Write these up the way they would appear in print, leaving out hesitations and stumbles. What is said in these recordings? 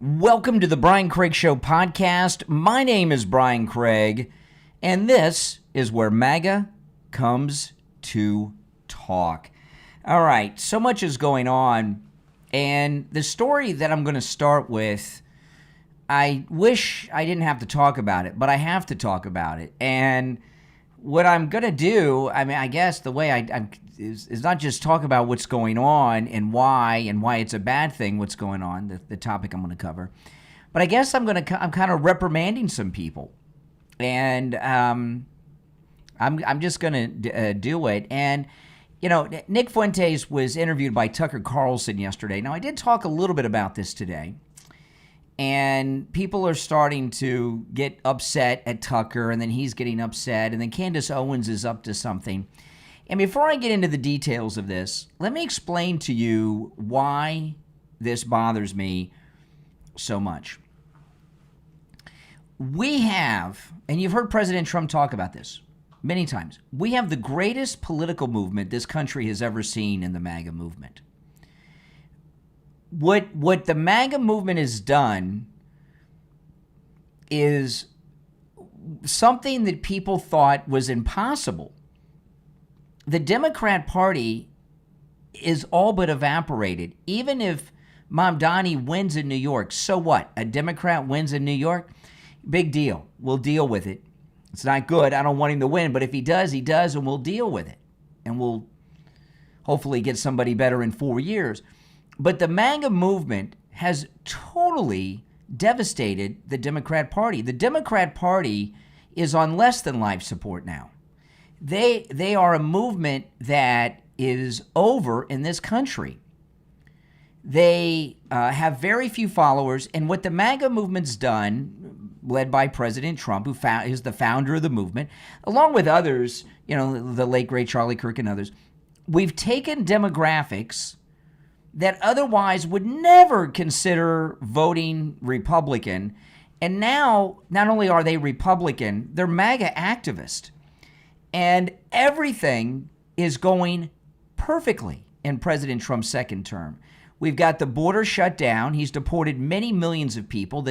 Welcome to the Brian Craig Show podcast. My name is Brian Craig, and this is where MAGA comes to talk. All right, so much is going on, and the story that I'm going to start with, I wish I didn't have to talk about it, but I have to talk about it. And what I'm going to do, I guess the way is not just talk about what's going on and why it's a bad thing, what's going on, the topic I'm going to cover. But I guess I'm kind of reprimanding some people. And I'm just going to do it. And, you know, Nick Fuentes was interviewed by Tucker Carlson yesterday. Now, I did talk a little bit about this today. And people are starting to get upset at Tucker, and then he's getting upset, and then Candace Owens is up to something. And before I get into the details of this, let me explain to you why this bothers me so much. We have, and you've heard President Trump talk about this many times, we have the greatest political movement this country has ever seen in the MAGA movement. What the MAGA movement has done is something that people thought was impossible. The Democrat Party is all but evaporated. Even if Mamdani wins in New York, so what? A Democrat wins in New York? Big deal. We'll deal with it. It's not good. I don't want him to win, but if he does, and we'll deal with it. And we'll hopefully get somebody better in 4 years. But the MAGA movement has totally devastated the Democrat Party. The Democrat Party is on less than life support now. They are a movement that is over in this country. They have very few followers, and what the MAGA movement's done, led by President Trump, who is the founder of the movement, along with others, you know, the late great Charlie Kirk and others, we've taken demographics that otherwise would never consider voting Republican, and now not only are they Republican, they're MAGA activists. And everything is going perfectly in President Trump's second term. We've got the border shut down. He's deported many millions of people.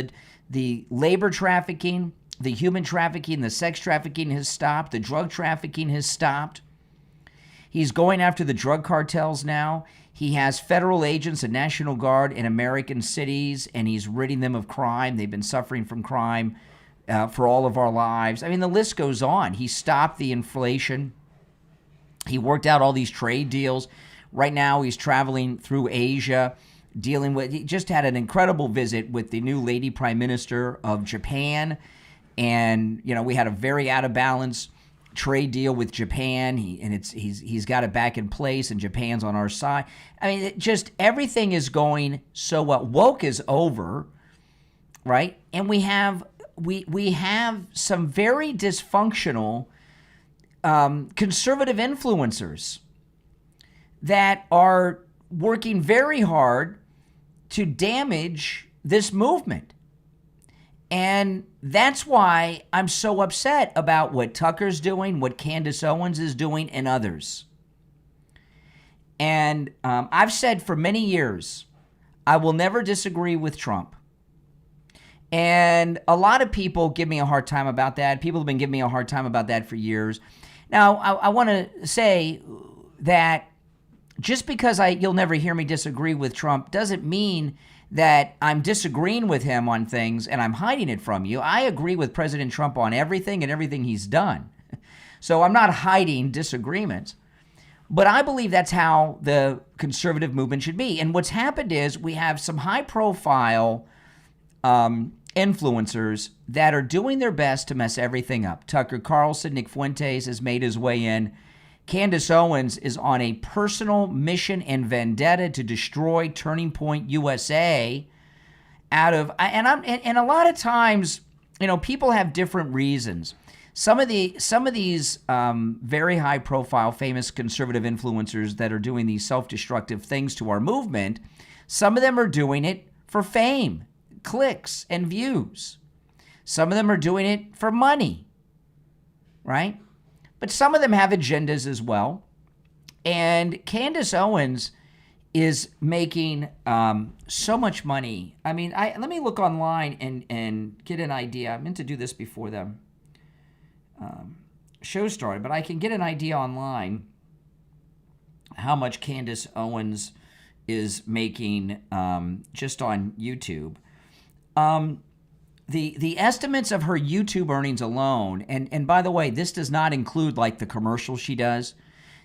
The labor trafficking, the human trafficking, the sex trafficking has stopped. The drug trafficking has stopped. He's going after the drug cartels now. He has federal agents and National Guard in American cities, and he's ridding them of crime. They've been suffering from crime for all of our lives. I mean, the list goes on. He stopped the inflation. He worked out all these trade deals. Right now, he's traveling through Asia, he just had an incredible visit with the new lady prime minister of Japan. And, you know, we had a very out of balance trade deal with Japan. He's got it back in place, and Japan's on our side. I mean, everything is going so well. Woke is over, right? And we have some very dysfunctional conservative influencers that are working very hard to damage this movement. And that's why I'm so upset about what Tucker's doing, what Candace Owens is doing, and others. And I've said for many years, I will never disagree with Trump. And a lot of people give me a hard time about that. People have been giving me a hard time about that for years. Now, I want to say that just because you'll never hear me disagree with Trump doesn't mean that I'm disagreeing with him on things and I'm hiding it from you. I agree with President Trump on everything and everything he's done. So I'm not hiding disagreements. But I believe that's how the conservative movement should be. And what's happened is we have some high-profile influencers that are doing their best to mess everything up. Tucker Carlson, Nick Fuentes has made his way in. Candace Owens is on a personal mission and vendetta to destroy Turning Point USA and a lot of times, you know, people have different reasons. Some of these very high profile, famous conservative influencers that are doing these self-destructive things to our movement, some of them are doing it for fame, clicks, and views. Some of them are doing it for money, right? But some of them have agendas as well. And Candace Owens is making so much money. I mean, let me look online and get an idea. I meant to do this before the show started, but I can get an idea online how much Candace Owens is making just on YouTube. The estimates of her YouTube earnings alone, and by the way, this does not include like the commercials she does.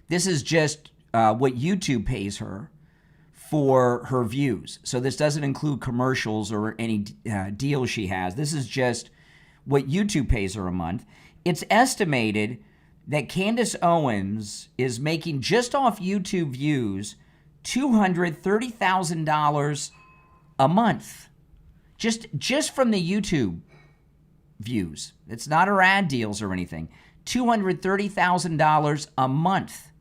This is just what YouTube pays her for her views. So this doesn't include commercials or any deals she has. This is just what YouTube pays her a month. It's estimated that Candace Owens is making just off YouTube views $230,000 a month. Just from the YouTube views. It's not her ad deals or anything. $230,000 a month.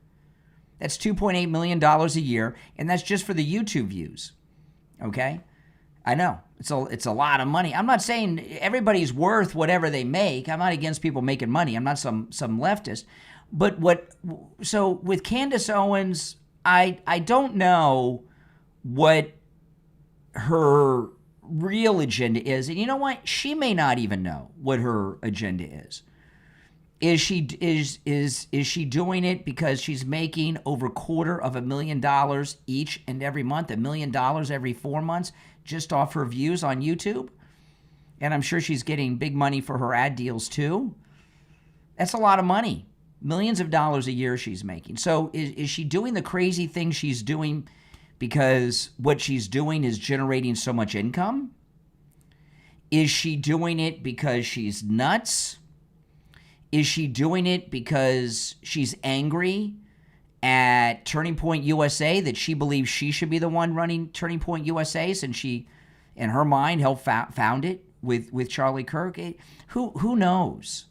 That's $2.8 million a year, and that's just for the YouTube views. Okay? I know. It's a lot of money. I'm not saying everybody's worth whatever they make. I'm not against people making money. I'm not some leftist. But so with Candace Owens, I don't know what her real agenda is. And you know what? She may not even know what her agenda is. Is she doing it because she's making over $250,000 each and every month, $1 million every 4 months, just off her views on YouTube? And I'm sure she's getting big money for her ad deals too. That's a lot of money. Millions of dollars a year she's making. So is she doing the crazy things she's doing because what she's doing is generating so much income? Is she doing it because she's nuts? Is she doing it because she's angry at Turning Point USA, that she believes she should be the one running Turning Point USA, since she, in her mind, helped found it with Charlie Kirk? Who knows?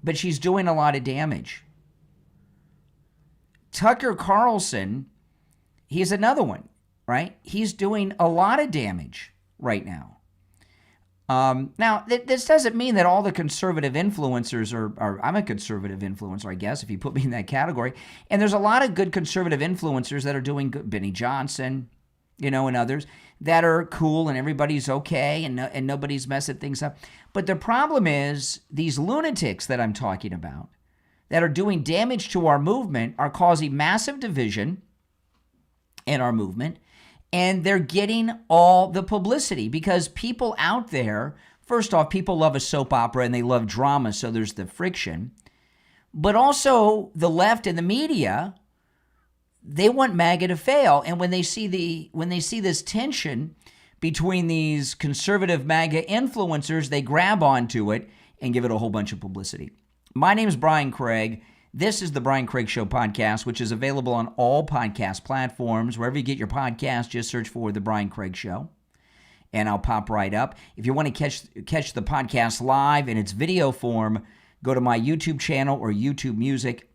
But she's doing a lot of damage. Tucker Carlson, he's another one, right? He's doing a lot of damage right now. Now, this doesn't mean that all the conservative influencers are, I'm a conservative influencer, I guess, if you put me in that category. And there's a lot of good conservative influencers that are doing good. Benny Johnson, and others that are cool and everybody's okay and nobody's messing things up. But the problem is these lunatics that I'm talking about that are doing damage to our movement are causing massive division in our movement. And they're getting all the publicity because people out there, first off, people love a soap opera and they love drama, so there's the friction. But also the left and the media, they want MAGA to fail. And when they see this tension between these conservative MAGA influencers, they grab onto it and give it a whole bunch of publicity. My name is Brian Craig. This is the Brian Craig Show podcast, which is available on all podcast platforms. Wherever you get your podcast, just search for the Brian Craig Show, and I'll pop right up. If you want to catch the podcast live in its video form, go to my YouTube channel or YouTube Music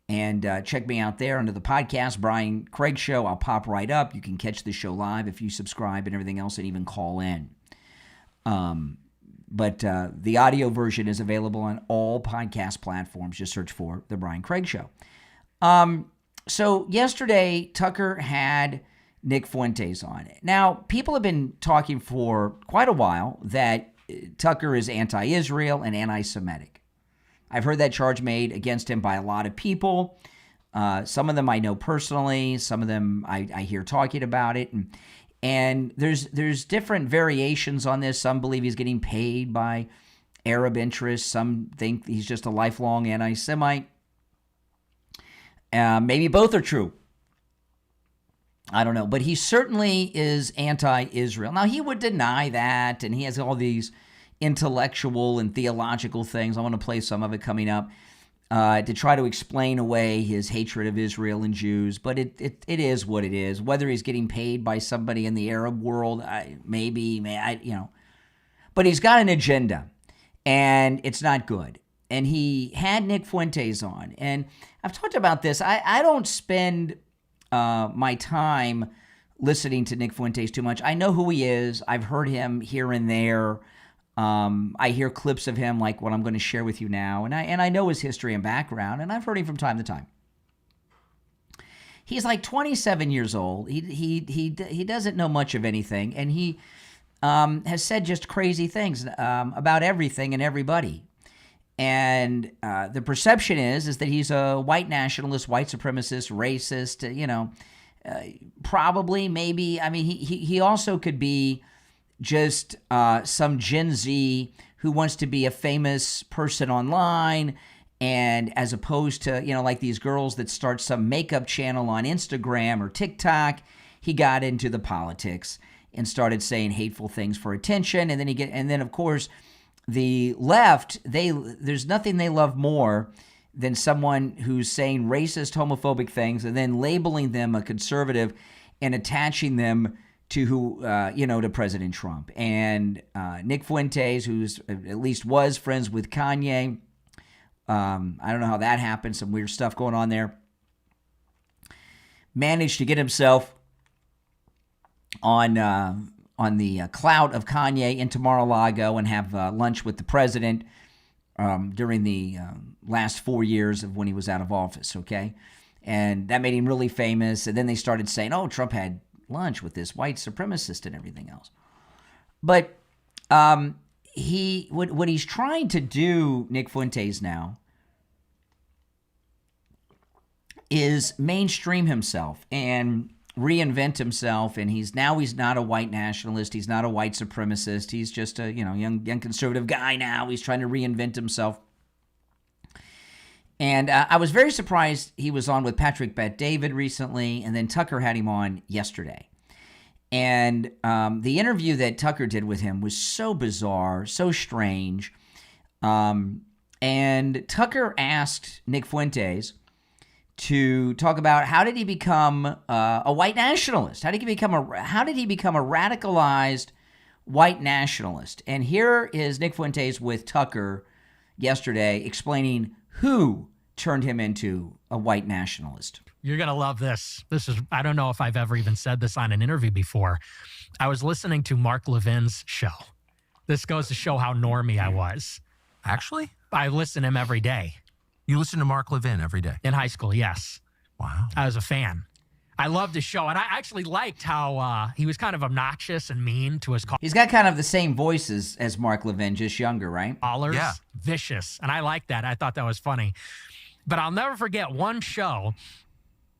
and check me out there under the podcast, Brian Craig Show. I'll pop right up. You can catch the show live if you subscribe and everything else, and even call in. But the audio version is available on all podcast platforms. Just search for The Brian Craig Show. So yesterday, Tucker had Nick Fuentes on. Now, people have been talking for quite a while that Tucker is anti-Israel and anti-Semitic. I've heard that charge made against him by a lot of people. Some of them I know personally. Some of them I hear talking about it. And there's different variations on this. Some believe he's getting paid by Arab interests. Some think he's just a lifelong anti-Semite. Maybe both are true. I don't know. But he certainly is anti-Israel. Now, he would deny that, and he has all these intellectual and theological things. I want to play some of it coming up to try to explain away his hatred of Israel and Jews. But it is what it is. Whether he's getting paid by somebody in the Arab world, maybe, but he's got an agenda, and it's not good. And he had Nick Fuentes on, and I've talked about this. I don't spend my time listening to Nick Fuentes too much. I know who he is. I've heard him here and there. I hear clips of him like what I'm going to share with you now, and I know his history and background, and I've heard him from time to time. He's like 27 years old. He doesn't know much of anything, and he has said just crazy things about everything and everybody. And the perception is that he's a white nationalist, white supremacist, racist. Probably, maybe. I mean, he also could be just some Gen Z who wants to be a famous person online, and as opposed to, like these girls that start some makeup channel on Instagram or TikTok, he got into the politics and started saying hateful things for attention. And then of course, the left, there's nothing they love more than someone who's saying racist, homophobic things and then labeling them a conservative and attaching them to to President Trump. And Nick Fuentes, who's at least was friends with Kanye, I don't know how that happened, some weird stuff going on there, managed to get himself on the clout of Kanye into Mar-a-Lago and have lunch with the president during the last 4 years of when he was out of office, okay? And that made him really famous. And then they started saying, oh, Trump had lunch with this white supremacist and everything else. But what he's trying to do, Nick Fuentes now, is mainstream himself and reinvent himself. And he's not a white nationalist. He's not a white supremacist. He's just a young conservative guy now. He's trying to reinvent himself. And I was very surprised he was on with Patrick Bet-David recently, and then Tucker had him on yesterday. And the interview that Tucker did with him was so bizarre, so strange. And Tucker asked Nick Fuentes to talk about how did he become a white nationalist? How did he become a radicalized white nationalist? And here is Nick Fuentes with Tucker yesterday explaining who turned him into a white nationalist. You're going to love this. I don't know if I've ever even said this on an interview before. I was listening to Mark Levin's show. This goes to show how normie I was. Actually? I listen to him every day. You listen to Mark Levin every day? In high school, yes. Wow. I was a fan. I loved his show, and I actually liked how he was kind of obnoxious and mean to his callers. He's got kind of the same voices as Mark Levin, just younger, right? Yeah. Vicious, and I liked that. I thought that was funny. But I'll never forget one show.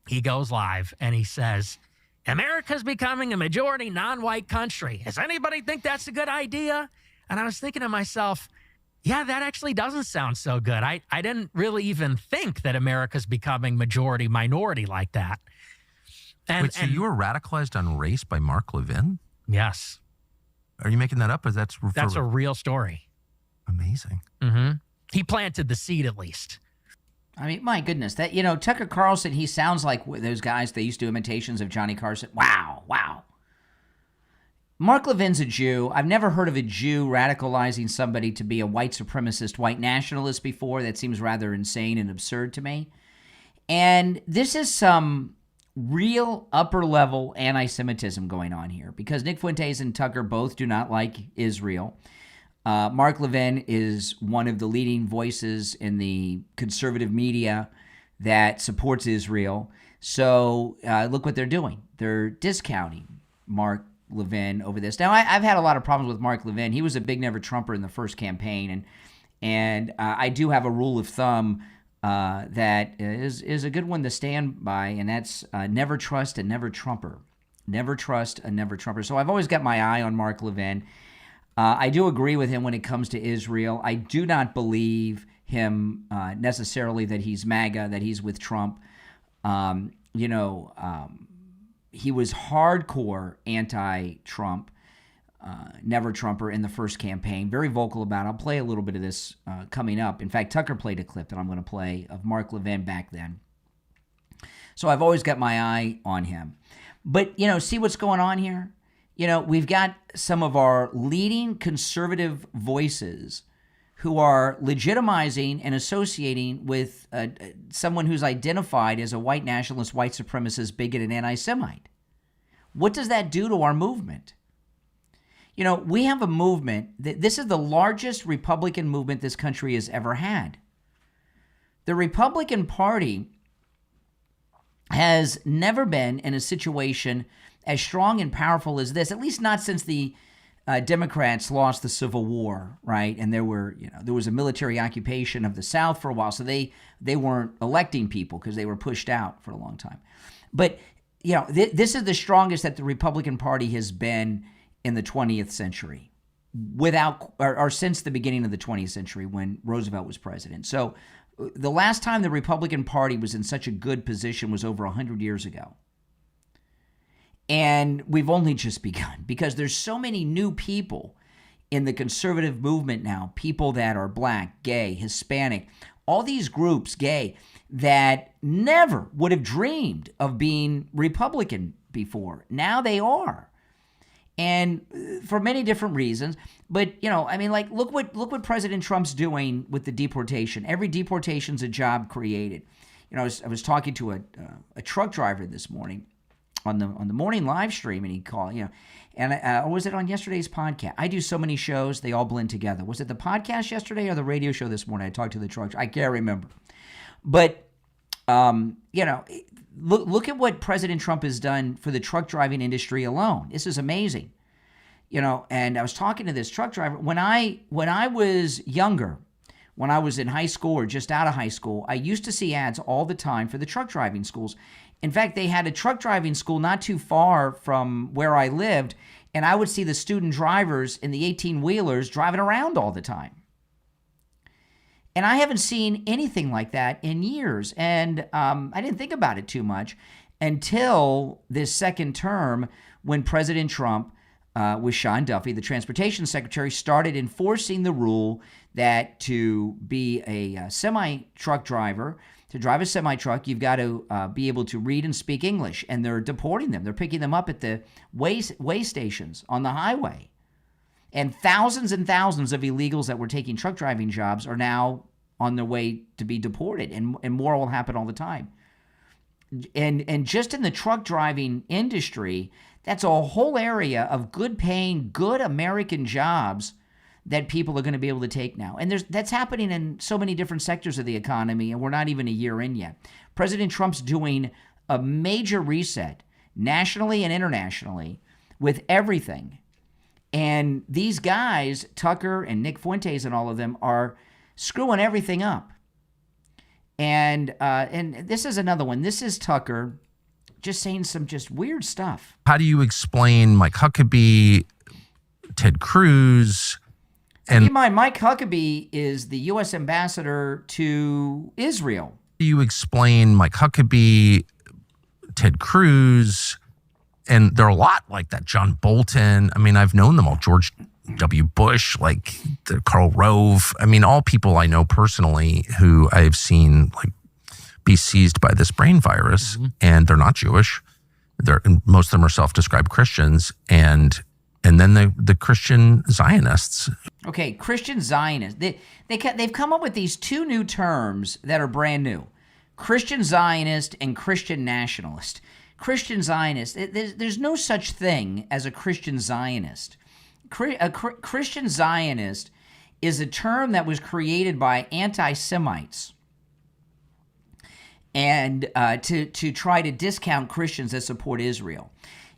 He goes live, and he says, America's becoming a majority non-white country. Does anybody think that's a good idea? And I was thinking to myself, yeah, that actually doesn't sound so good. I didn't really even think that America's becoming majority minority like that. Wait, so you were radicalized on race by Mark Levin? Yes. Are you making that up? That's a real story. Amazing. Mm-hmm. He planted the seed, at least. I mean, my goodness, that Tucker Carlson, he sounds like those guys that used to do imitations of Johnny Carson. Wow. Mark Levin's a Jew. I've never heard of a Jew radicalizing somebody to be a white supremacist, white nationalist before. That seems rather insane and absurd to me. And this is some real upper-level anti-Semitism going on here because Nick Fuentes and Tucker both do not like Israel. Mark Levin is one of the leading voices in the conservative media that supports Israel. So look what they're doing. They're discounting Mark Levin over this. Now, I've had a lot of problems with Mark Levin. He was a big never Trumper in the first campaign, and I do have a rule of thumb that is a good one to stand by, and that's never trust a never Trumper. Never trust a never Trumper. So I've always got my eye on Mark Levin. I do agree with him when it comes to Israel. I do not believe him necessarily that he's MAGA, that he's with Trump. He was hardcore anti-Trump, never Trumper in the first campaign, very vocal about it. I'll play a little bit of this coming up. In fact, Tucker played a clip that I'm going to play of Mark Levin back then. So I've always got my eye on him. But, see what's going on here? We've got some of our leading conservative voices who are legitimizing and associating with someone who's identified as a white nationalist, white supremacist, bigot, and anti-Semite. What does that do to our movement? We have a movement this is the largest Republican movement this country has ever had. The Republican Party has never been in a situation as strong and powerful as this, at least not since the Democrats lost the Civil War, right? And there was a military occupation of the South for a while, so they weren't electing people because they were pushed out for a long time. But this is the strongest that the Republican Party has been in the 20th century, or since the beginning of the 20th century when Roosevelt was president. So the last time the Republican Party was in such a good position was over 100 years ago. And we've only just begun because there's so many new people in the conservative movement now, people that are black, gay, Hispanic, all these groups, gay, that never would have dreamed of being Republican before. Now they are. And for many different reasons. But, look what President Trump's doing with the deportation. Every deportation's a job created. I was talking to a truck driver this morning on the morning live stream, and he called, or was it on yesterday's podcast? I do so many shows, they all blend together. Was it the podcast yesterday or the radio show this morning? I talked to the truck driver. I can't remember. But, look at what President Trump has done for the truck driving industry alone. This is amazing. And I was talking to this truck driver. When I was younger, when I was in high school or just out of high school, I used to see ads all the time for the truck driving schools. In fact, they had a truck driving school not too far from where I lived, and I would see the student drivers in the 18-wheelers driving around all the time. And I haven't seen anything like that in years, and I didn't think about it too much until this second term when President Trump, with Sean Duffy, the transportation secretary, started enforcing the rule that to be a semi-truck driver, to drive a semi-truck, you've got to be able to read and speak English, and they're deporting them. They're picking them up at the way stations on the highway. And thousands of illegals that were taking truck driving jobs are now on their way to be deported, and more will happen all the time. And just in the truck driving industry, that's a whole area of good paying, good American jobs that people are going to be able to take now. And that's happening in so many different sectors of the economy, and we're not even a year in yet. President Trump's doing a major reset nationally and internationally with everything. And these guys, Tucker and Nick Fuentes and all of them, are screwing everything up. And this is another one. This is Tucker just saying some just weird stuff. How do you explain Mike Huckabee, Ted Cruz? And keep in mind, Mike Huckabee is the U.S. ambassador to Israel. How do you explain Mike Huckabee, Ted Cruz? And there are a lot like that. John Bolton. I mean, I've known them all. George W. Bush, like Karl Rove. I mean, all people I know personally who I've seen be seized by this brain virus, and they're not Jewish. Most of them are self-described Christians, and then the Christian Zionists. Okay, Christian Zionists. They've come up with these two new terms that are brand new: Christian Zionist and Christian Nationalist. Christian Zionist. There's no such thing as a Christian Zionist. A Christian Zionist is a term that was created by anti-Semites and to try to discount Christians that support Israel.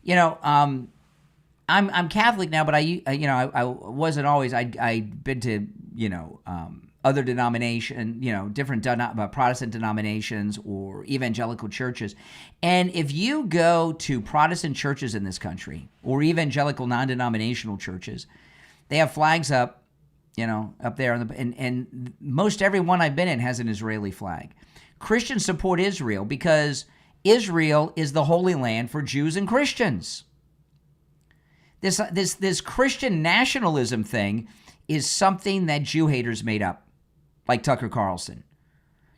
I'm Catholic now, but I wasn't always. I'd been to other denomination, different Protestant denominations or evangelical churches. And if you go to Protestant churches in this country or evangelical non-denominational churches, they have flags up, up there, and most every one I've been in has an Israeli flag. Christians support Israel because Israel is the Holy Land for Jews and Christians. This Christian nationalism thing is something that Jew haters made up, like Tucker Carlson,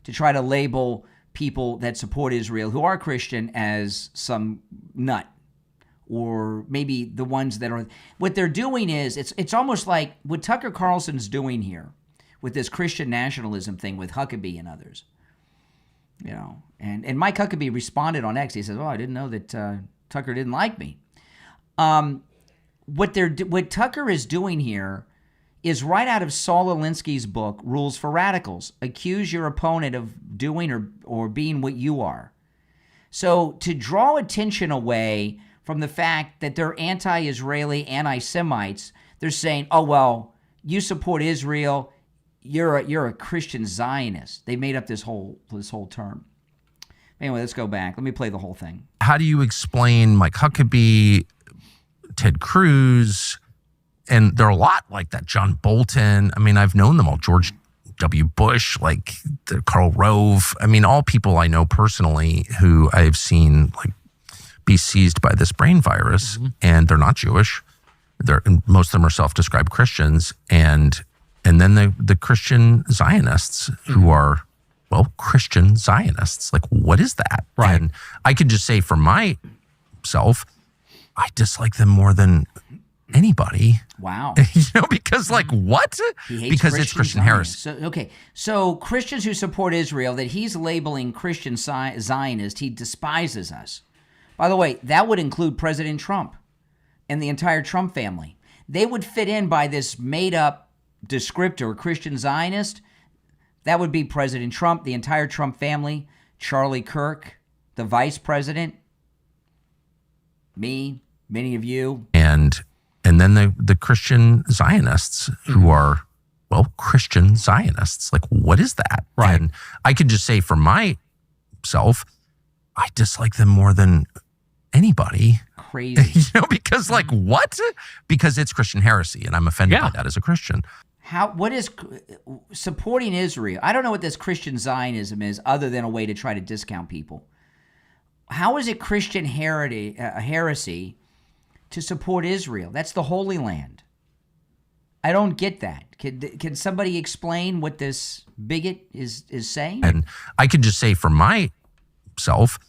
to try to label people that support Israel who are Christian as some nut, or maybe the ones that are. What they're doing is it's almost like what Tucker Carlson's doing here with this Christian nationalism thing with Huckabee and others. And Mike Huckabee responded on X. He says, "Oh, I didn't know that Tucker didn't like me." What Tucker is doing here is right out of Saul Alinsky's book, Rules for Radicals. Accuse your opponent of doing or being what you are. So to draw attention away from the fact that they're anti-Israeli, anti-Semites, they're saying, "Oh well, you support Israel, you're a Christian Zionist." They made up this whole term. Anyway, let's go back. Let me play the whole thing. How do you explain Mike Huckabee, Ted Cruz, and there are a lot like that, John Bolton? I mean, I've known them all. George W. Bush, like Karl Rove. I mean, all people I know personally who I've seen like be seized by this brain virus, and they're not Jewish. Most of them are self-described Christians, and then the Christian Zionists who are, well, Christian Zionists. Like, what is that? Right. And I can just say for myself, I dislike them more than anybody. Wow. Because like what? He hates Because it's Christian heresy. So Christians who support Israel, that he's labeling Christian Zionist, he despises us. By the way, that would include President Trump and the entire Trump family. They would fit in by this made-up descriptor, Christian Zionist. That would be President Trump, the entire Trump family, Charlie Kirk, the vice president, me, many of you. And then the Christian Zionists who are, well, Christian Zionists. Like, what is that? Right. And I can just say for myself, I dislike them more than anybody. Crazy. Because like what? Because it's Christian heresy, and I'm offended by that as a Christian. What is supporting Israel? I don't know what this Christian Zionism is other than a way to try to discount people. How is it Christian heresy to support Israel? That's the Holy Land. I don't get that. Can somebody explain what this bigot is saying? And I can just say for myself,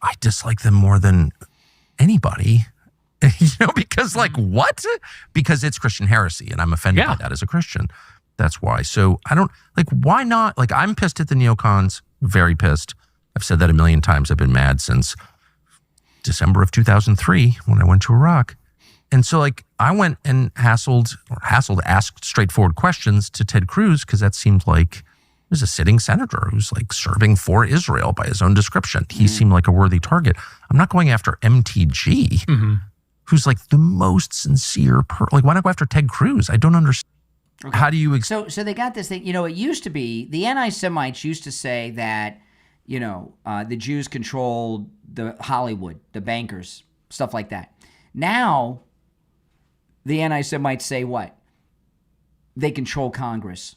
I dislike them more than anybody. Because like what? Because it's Christian heresy, and I'm offended by that as a Christian. That's why. So I don't like, why not? Like, I'm pissed at the neocons, very pissed. I've said that a million times. I've been mad since December of 2003 when I went to Iraq. And so like I went and asked straightforward questions to Ted Cruz, because that seemed like there's a sitting senator who's like serving for Israel by his own description. He seemed like a worthy target. I'm not going after MTG, who's like the most sincere like, why not go after Ted Cruz? I don't understand. Okay. How do you... So they got this thing, it used to be, the anti-Semites used to say that, the Jews controlled the Hollywood, the bankers, stuff like that. Now, the anti-Semites say what? They control Congress.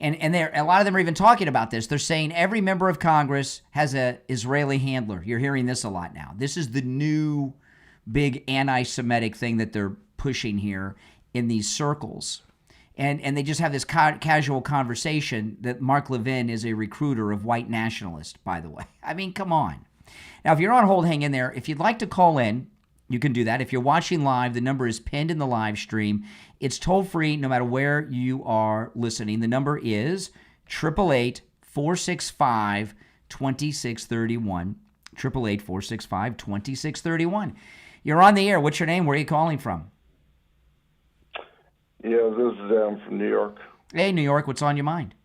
And a lot of them are even talking about this. They're saying every member of Congress has an Israeli handler. You're hearing this a lot now. This is the new big anti-Semitic thing that they're pushing here in these circles. And they just have this casual conversation that Mark Levin is a recruiter of white nationalists, by the way. I mean, come on. Now, if you're on hold, hang in there. If you'd like to call in, you can do that. If you're watching live, the number is pinned in the live stream. It's toll-free no matter where you are listening. The number is 888-465-2631. 888-465-2631. You're on the air. What's your name? Where are you calling from? Yeah, this is Adam from New York. Hey, New York. What's on your mind?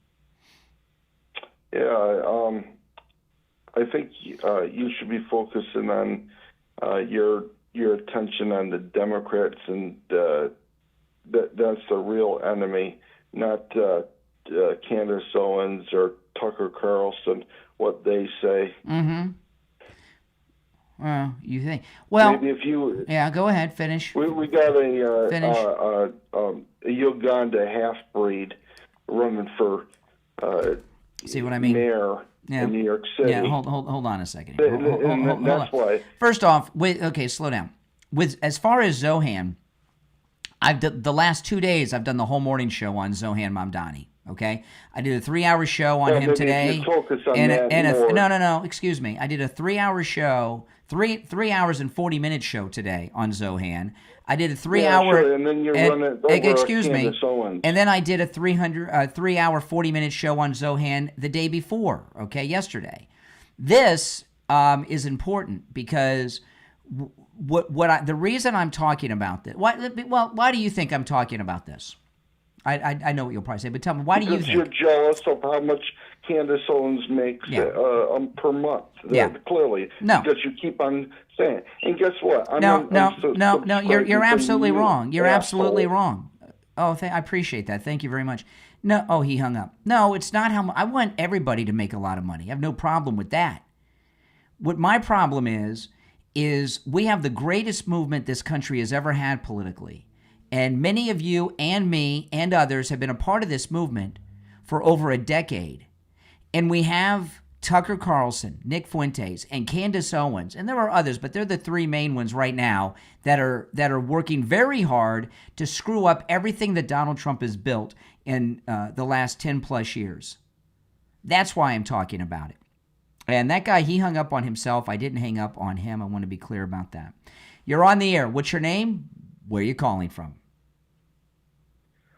Yeah, I think you should be focusing on your attention on the Democrats, and that's the real enemy, not Candace Owens or Tucker Carlson, what they say. Mm-hmm. Well, you think? Well, maybe if you... Yeah, go ahead. Finish. We got a Uganda half-breed running for see what I mean? mayor in New York City. Yeah, hold on a second. Hold that's why. First off, okay, slow down. As far as Zohan, the last 2 days I've done the whole morning show on Zohan Mamdani. Okay, I did a 3-hour show on him today. No, excuse me. I did a 3-hour show, 3 hours and 40-minute show today on Zohan. I did a 3-hour. Sure. And then you run it over. Excuse me. Owens. And then I did a 3-hour 40-minute show on Zohan the day before. Okay, yesterday. This is important because the reason I'm talking about this. Why do you think I'm talking about this? I know what you'll probably say, but tell me, why do you think? You're jealous of how much Candace Owens makes per month. Yeah. Clearly. No. Because you keep on saying it. And guess what? No. You're absolutely wrong. You're absolutely asshole. wrong. Oh, I appreciate that. Thank you very much. No. Oh, he hung up. No, it's not how I want everybody to make a lot of money. I have no problem with that. What my problem is we have the greatest movement this country has ever had politically. And many of you and me and others have been a part of this movement for over a decade. And we have Tucker Carlson, Nick Fuentes, and Candace Owens, and there are others, but they're the three main ones right now that are working very hard to screw up everything that Donald Trump has built in the last 10 plus years. That's why I'm talking about it. And that guy, he hung up on himself. I didn't hang up on him. I want to be clear about that. You're on the air. What's your name? Where are you calling from?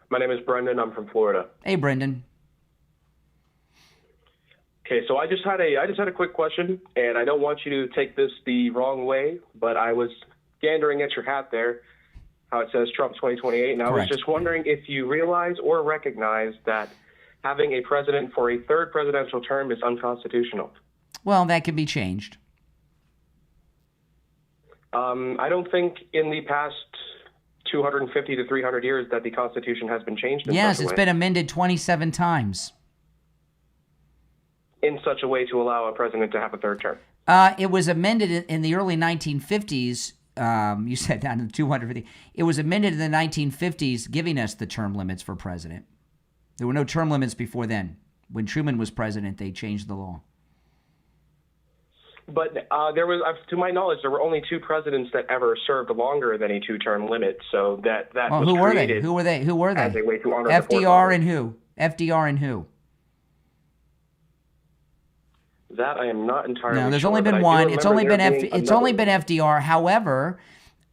My name is Brendan. I'm from Florida. Hey, Brendan. Okay, so I just had a quick question, and I don't want you to take this the wrong way, but I was gandering at your hat there, how it says Trump 2028, and I Correct. was just wondering if you realize or recognize that having a president for a third presidential term is unconstitutional. Well, that can be changed. I don't think in the past 250 to 300 years that the Constitution has been changed in Yes, such a it's way. been amended 27 times. In such a way to allow a president to have a third term. It was amended in the early 1950s. You said down to 250. It was amended in the 1950s, giving us the term limits for president. There were no term limits before then. When Truman was president, they changed the law. But there was, to my knowledge, there were only two presidents that ever served longer than a two-term limit. So that Well, was who were they? created Who were they? Who were as they? a way to honor the FDR forefathers. and who? FDR and who? That I am not entirely No, there's sure, only but I been do one. It's only remember been there being it's another. only been FDR. However,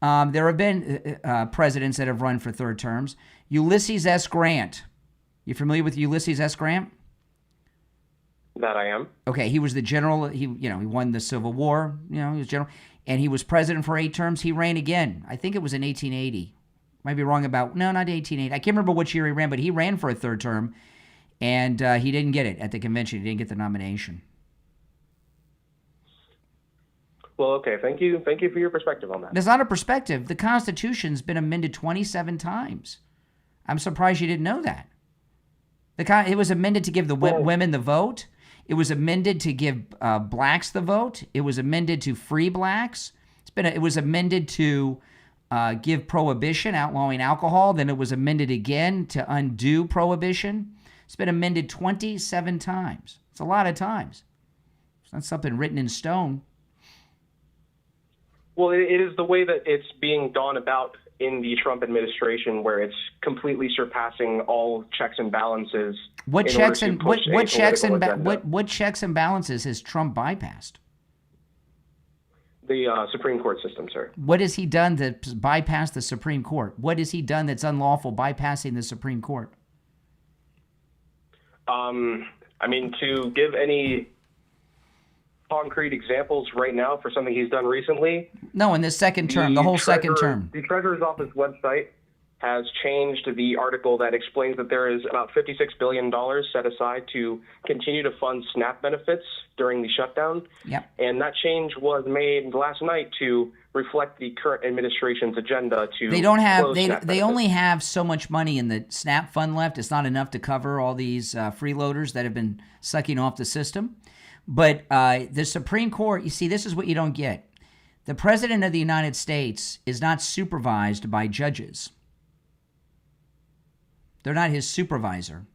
there have been presidents that have run for third terms. Ulysses S. Grant. You familiar with Ulysses S. Grant? That I am. Okay, he was the general. He won the Civil War. He was general, and he was president for 8 terms. He ran again. I think it was in 1880. Might be wrong about not 1880. I can't remember which year he ran, but he ran for a third term, and he didn't get it at the convention. He didn't get the nomination. Well, okay. Thank you for your perspective on that. That's not a perspective. The Constitution's been amended 27 times. I'm surprised you didn't know that. It was amended to give the women the vote. It was amended to give blacks the vote. It was amended to free blacks. It was amended to give prohibition, outlawing alcohol. Then it was amended again to undo prohibition. It's been amended 27 times. It's a lot of times. It's not something written in stone. Well, it is the way that it's being gone about in the Trump administration, where it's completely surpassing all checks and balances. What in checks order and to push what a checks and political agenda. what checks and balances has Trump bypassed? The Supreme Court system, sir. What has he done to bypass the Supreme Court? What has he done that's unlawful bypassing the Supreme Court? I mean, to give any concrete examples right now for something he's done recently. No, in this second term, the whole second term. The Treasurer's Office website has changed the article that explains that there is about $56 billion set aside to continue to fund SNAP benefits during the shutdown. Yep. And that change was made last night to reflect the current administration's agenda to They don't have close SNAP they benefits. only have so much money in the SNAP fund left. It's not enough to cover all these freeloaders that have been sucking off the system. But the Supreme Court, you see, this is what you don't get. The President of the United States is not supervised by judges. They're not his supervisor.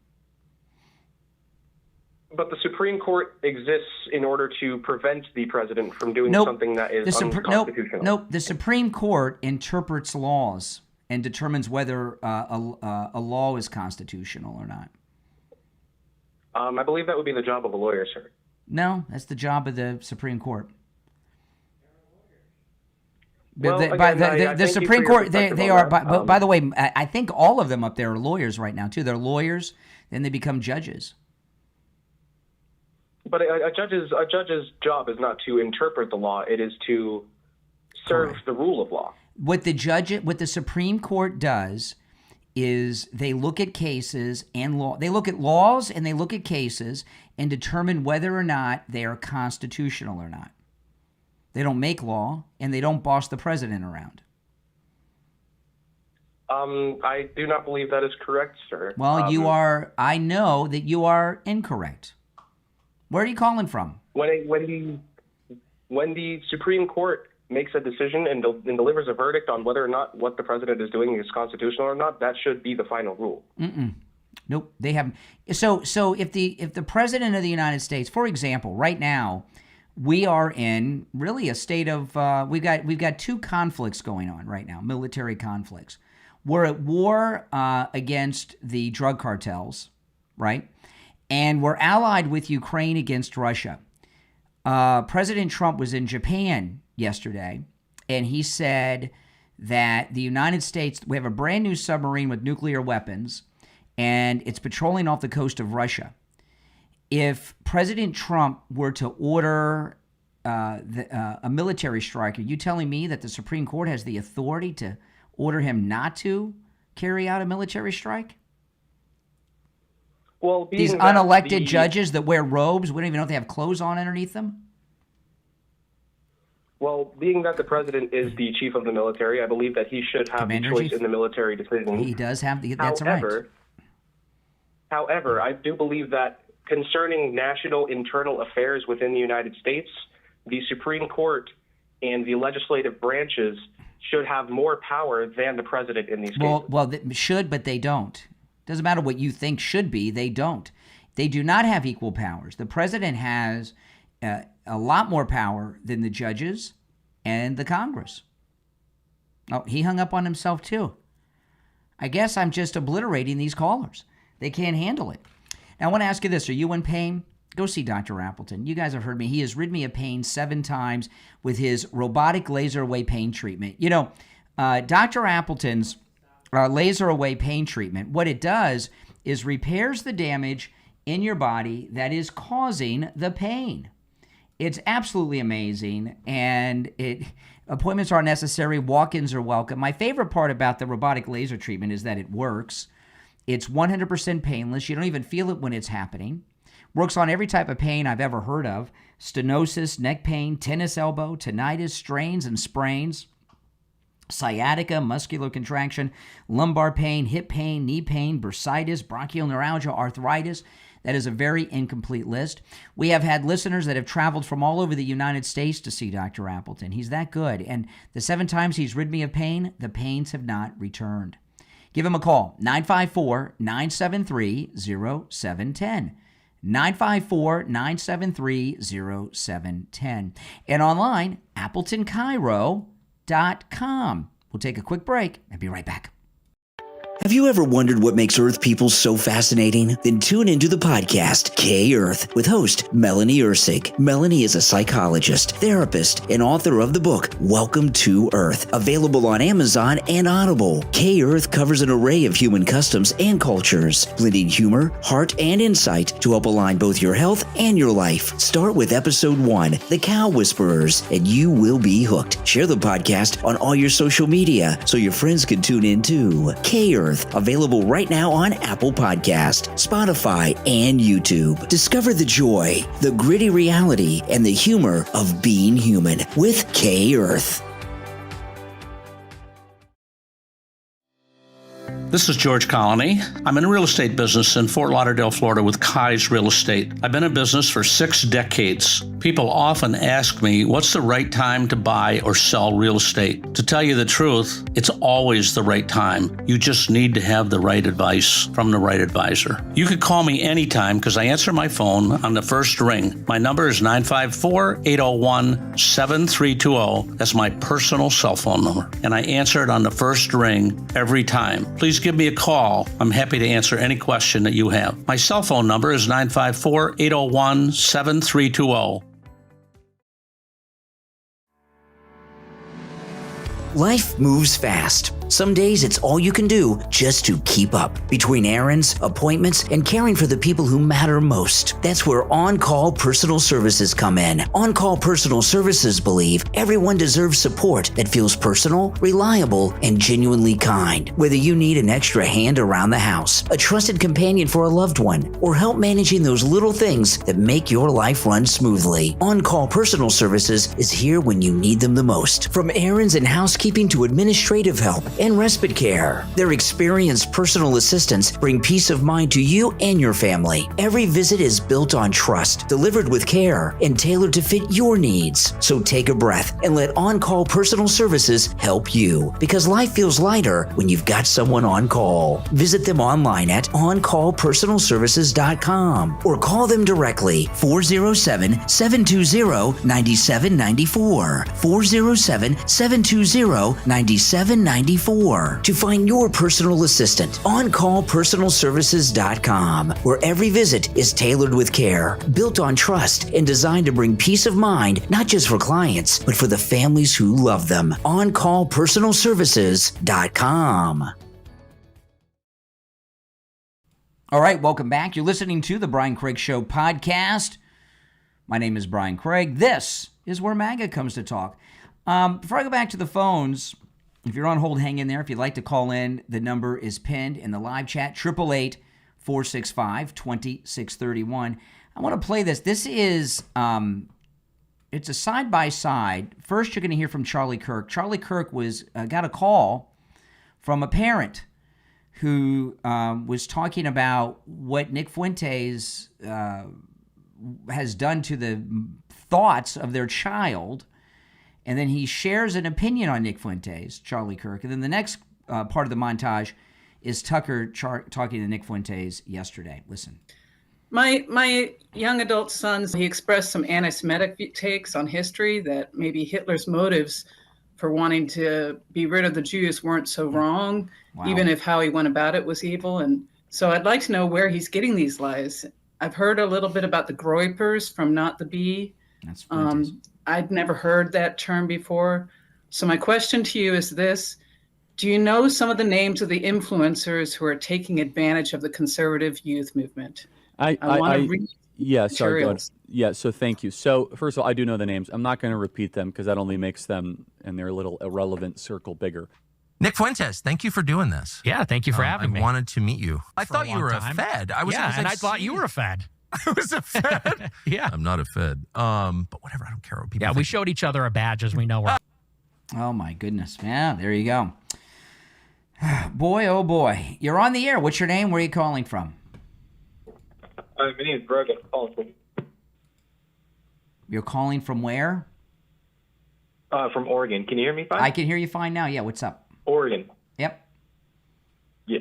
But the Supreme Court exists in order to prevent the president from doing Nope. something that is unconstitutional. Nope. The Supreme Court interprets laws and determines whether a law is constitutional or not. I believe that would be the job of a lawyer, sir. No, that's the job of the Supreme Court. Well, the again, I the thank you Supreme for your Court, they perspective are, on by, that. by the way, I think all of them up there are lawyers right now, too. They're lawyers, then they become judges. But a judge's job is not to interpret the law; it is to serve Correct. the rule of law. What the Supreme Court does is they look at cases and law. They look at laws and they look at cases, and determine whether or not they are constitutional or not. They don't make law, and they don't boss the president around. I do not believe that is correct, sir. Well, you are. I know that you are incorrect. Where are you calling from? When the Supreme Court makes a decision and delivers a verdict on whether or not what the president is doing is constitutional or not, that should be the final rule. Nope, they haven't. So if the president of the United States, for example, right now, we are in really a state of we've got two conflicts going on right now, military conflicts. We're at war against the drug cartels, right? And we're allied with Ukraine against Russia. President Trump was in Japan yesterday, and he said that the United States, we have a brand new submarine with nuclear weapons, and it's patrolling off the coast of Russia. If President Trump were to order a military strike, are you telling me that the Supreme Court has the authority to order him not to carry out a military strike? Well, these unelected judges that wear robes, we don't even know if they have clothes on underneath them. Well, being that the president is the chief of the military, I believe that he should have the choice in the military decision. He does have that's right. However, I do believe that concerning national internal affairs within the United States, the Supreme Court and the legislative branches should have more power than the president in these cases. Well, they should, but they don't. Doesn't matter what you think should be, they don't. They do not have equal powers. The president has a lot more power than the judges and the Congress. Oh, he hung up on himself too. I guess I'm just obliterating these callers. They can't handle it. Now, I want to ask you this. Are you in pain? Go see Dr. Appleton. You guys have heard me. He has rid me of pain 7 times with his robotic laser away pain treatment. You know, Dr. Appleton's laser away pain treatment, what it does is repairs the damage in your body that is causing the pain. It's absolutely amazing, and appointments aren't necessary. Walk-ins are welcome. My favorite part about the robotic laser treatment is that it works. It's 100% painless. You don't even feel it when it's happening. Works on every type of pain I've ever heard of. Stenosis, neck pain, tennis elbow, tinnitus, strains and sprains, sciatica, muscular contraction, lumbar pain, hip pain, knee pain, bursitis, bronchial neuralgia, arthritis. That is a very incomplete list. We have had listeners that have traveled from all over the United States to see Dr. Appleton. He's that good. And the 7 times he's rid me of pain, the pains have not returned. Give him a call, 954-973-0710. 954-973-0710. And online, AppletonCairo.com. We'll take a quick break and be right back. Have you ever wondered what makes Earth people so fascinating? Then tune into the podcast, K-Earth, with host Melanie Ursig. Melanie is a psychologist, therapist, and author of the book, Welcome to Earth, available on Amazon and Audible. K-Earth covers an array of human customs and cultures, blending humor, heart, and insight to help align both your health and your life. Start with episode 1, The Cow Whisperers, and you will be hooked. Share the podcast on all your social media so your friends can tune in too. K-Earth, available right now on Apple Podcast, Spotify, and YouTube. Discover the joy, the gritty reality, and the humor of being human with K-Earth. This is George Colony. I'm in the real estate business in Fort Lauderdale, Florida with Kai's Real Estate. I've been in business for 6 decades. People often ask me, what's the right time to buy or sell real estate? To tell you the truth, it's always the right time. You just need to have the right advice from the right advisor. You could call me anytime because I answer my phone on the first ring. My number is 954-801-7320. That's my personal cell phone number. And I answer it on the first ring every time. Please give me a call. I'm happy to answer any question that you have. My cell phone number is 954-801-7320. Life moves fast. Some days it's all you can do just to keep up. Between errands, appointments, and caring for the people who matter most. That's where On-Call Personal Services come in. On-Call Personal Services believe everyone deserves support that feels personal, reliable, and genuinely kind. Whether you need an extra hand around the house, a trusted companion for a loved one, or help managing those little things that make your life run smoothly, On-Call Personal Services is here when you need them the most. From errands and housekeeping to administrative help and respite care, their experienced personal assistants bring peace of mind to you and your family. Every visit is built on trust, delivered with care, and tailored to fit your needs. So take a breath and let On-Call Personal Services help you, because life feels lighter when you've got someone on call. Visit them online at oncallpersonalservices.com or call them directly 407-720-9794, 407-720-9794 to find your personal assistant. oncallpersonalservices.com, where every visit is tailored with care, built on trust, and designed to bring peace of mind not just for clients, but for the families who love them. oncallpersonalservices.com. All right, welcome back. You're listening to the Brian Craig Show podcast. My name is Brian Craig. This is where MAGA comes to talk. Before I go back to the phones, if you're on hold, hang in there. If you'd like to call in, the number is pinned in the live chat, 888-465-2631. I want to play this. This is, it's a side-by-side. First, you're going to hear from Charlie Kirk. Charlie Kirk got a call from a parent who was talking about what Nick Fuentes has done to the thoughts of their child. And then he shares an opinion on Nick Fuentes, Charlie Kirk. And then the next part of the montage is Tucker talking to Nick Fuentes yesterday. Listen. My young adult son, he expressed some anti-Semitic takes on history, that maybe Hitler's motives for wanting to be rid of the Jews weren't so wrong, even if how he went about it was evil. And so I'd like to know where he's getting these lies. I've heard a little bit about the Groypers from Not the Bee. That's I'd never heard that term before. So my question to you is this: do you know some of the names of the influencers who are taking advantage of the conservative youth movement? I want to read materials. Yeah, so thank you. So first of all, I do know the names. I'm not going to repeat them because that only makes them and their little irrelevant circle bigger. Nick Fuentes, thank you for doing this. Yeah, thank you for having me. I wanted to meet you. I For thought a you long were time. a Fed. I thought you were a Fed. I was a Fed. Yeah. I'm not a Fed. But whatever, I don't care what people Yeah, think. we showed each other a badge as we know we're. Oh, my goodness. Yeah, there you go. Boy, oh, boy. You're on the air. What's your name? Where are you calling from? My name is Greg. I'm calling from. You're calling from where? From Oregon. Can you hear me fine? I can hear you fine now. Yeah, what's up? Oregon. Yep. Yeah.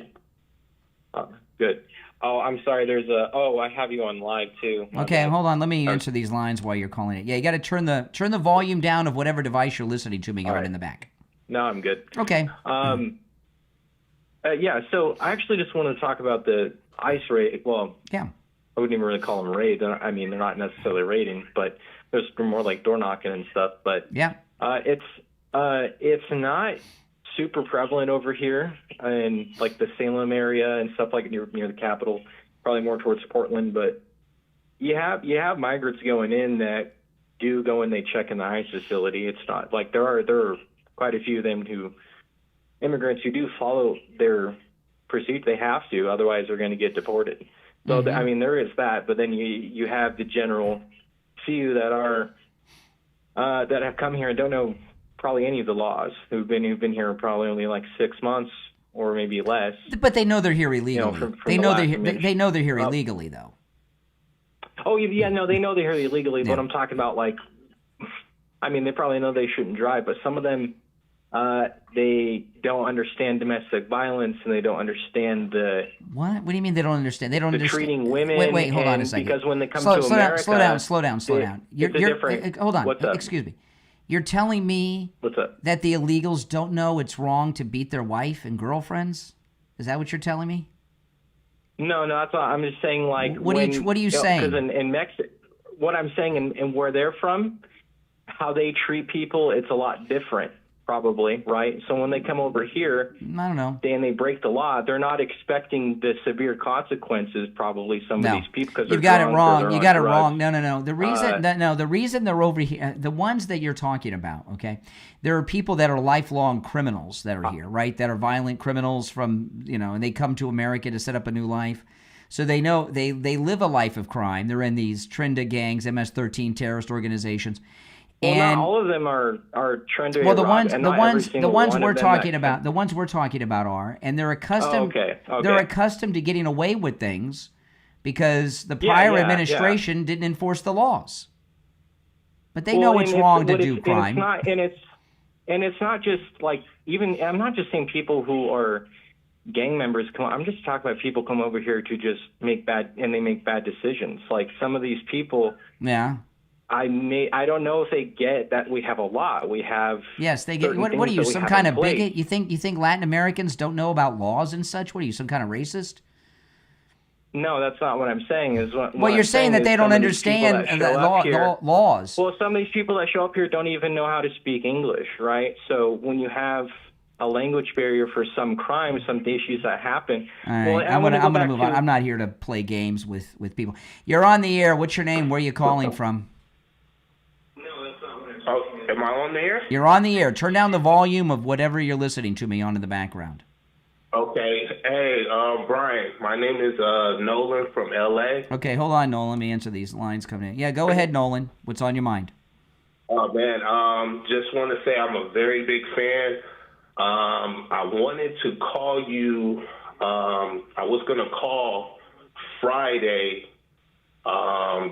Good. Oh, I'm sorry. I have you on live too. Okay, hold on. Let me answer these lines while you're calling it. Yeah, you got to turn the volume down of whatever device you're listening to me right in the back. No, I'm good. Okay. Yeah, so I actually just wanted to talk about the ICE raid. Well, yeah. I wouldn't even really call them raids. I mean, they're not necessarily raiding, but there's more like door knocking and stuff. But yeah, it's not super prevalent over here in like the Salem area and stuff like near the capital, probably more towards Portland. But you have migrants going in that do go and they check in the ICE facility. It's not like there are quite a few of them immigrants who do follow their procedure. They have to, otherwise they're going to get deported. So I mean, there is that, but then you have the general few that are that have come here and don't know probably any of the laws, who've been here probably only like 6 months or maybe less. But they know they're here illegally. From they know they're here illegally, though. Oh yeah, no, they know they're here illegally. Yeah. But I'm talking about like, I mean, they probably know they shouldn't drive, but some of them. They don't understand domestic violence, and they don't understand the. What? What do you mean they don't understand? They don't understand treating women. Wait, hold on a second. Because when they come to America, slow down. Hold on. What's up? Excuse me. You're telling me What's up? that the illegals don't know it's wrong to beat their wife and girlfriends? Is that what you're telling me? No, that's not. I'm just saying like. What are you saying? Because in Mexico, what I'm saying and where they're from, how they treat people, it's a lot different. probably, right? So when they come over here, I don't know. and they break the law, they're not expecting the severe consequences. Probably some of these people, because you've got it wrong. You got it wrong. No. The reason the reason they're over here, the ones that you're talking about, okay, there are people that are lifelong criminals that are here, right? That are violent criminals from, and they come to America to set up a new life. So they know they live a life of crime. They're in these Trinda gangs, MS-13 terrorist organizations. Well, and not all of them are Trinda. well, the ones we're talking about are, and they're accustomed. Okay. They're accustomed to getting away with things because the prior administration didn't enforce the laws. But they know it's wrong to do crime. And it's not just like, even, I'm not just saying people who are gang members come. I'm just talking about people come over here to just make bad decisions. Like some of these people. Yeah. I don't know if they get that we have a law. We have. Yes, they get. What are you, some kind of bigot? You think Latin Americans don't know about laws and such? What are you, some kind of racist? No, that's not what I'm saying. Well, you're saying that they don't understand laws. Well, some of these people that show up here don't even know how to speak English, right? So when you have a language barrier for some crimes, some issues that happen. All right, well, I'm gonna move on. I'm not here to play games with people. You're on the air. What's your name? Where are you calling from? Oh, am I on the air? You're on the air. Turn down the volume of whatever you're listening to me on in the background. Okay. Hey, Brian, my name is Nolan from L.A. Okay, hold on, Nolan. Let me answer these lines coming in. Yeah, go ahead, Nolan. What's on your mind? Oh, man, just want to say I'm a very big fan. I wanted to call you. I was going to call Friday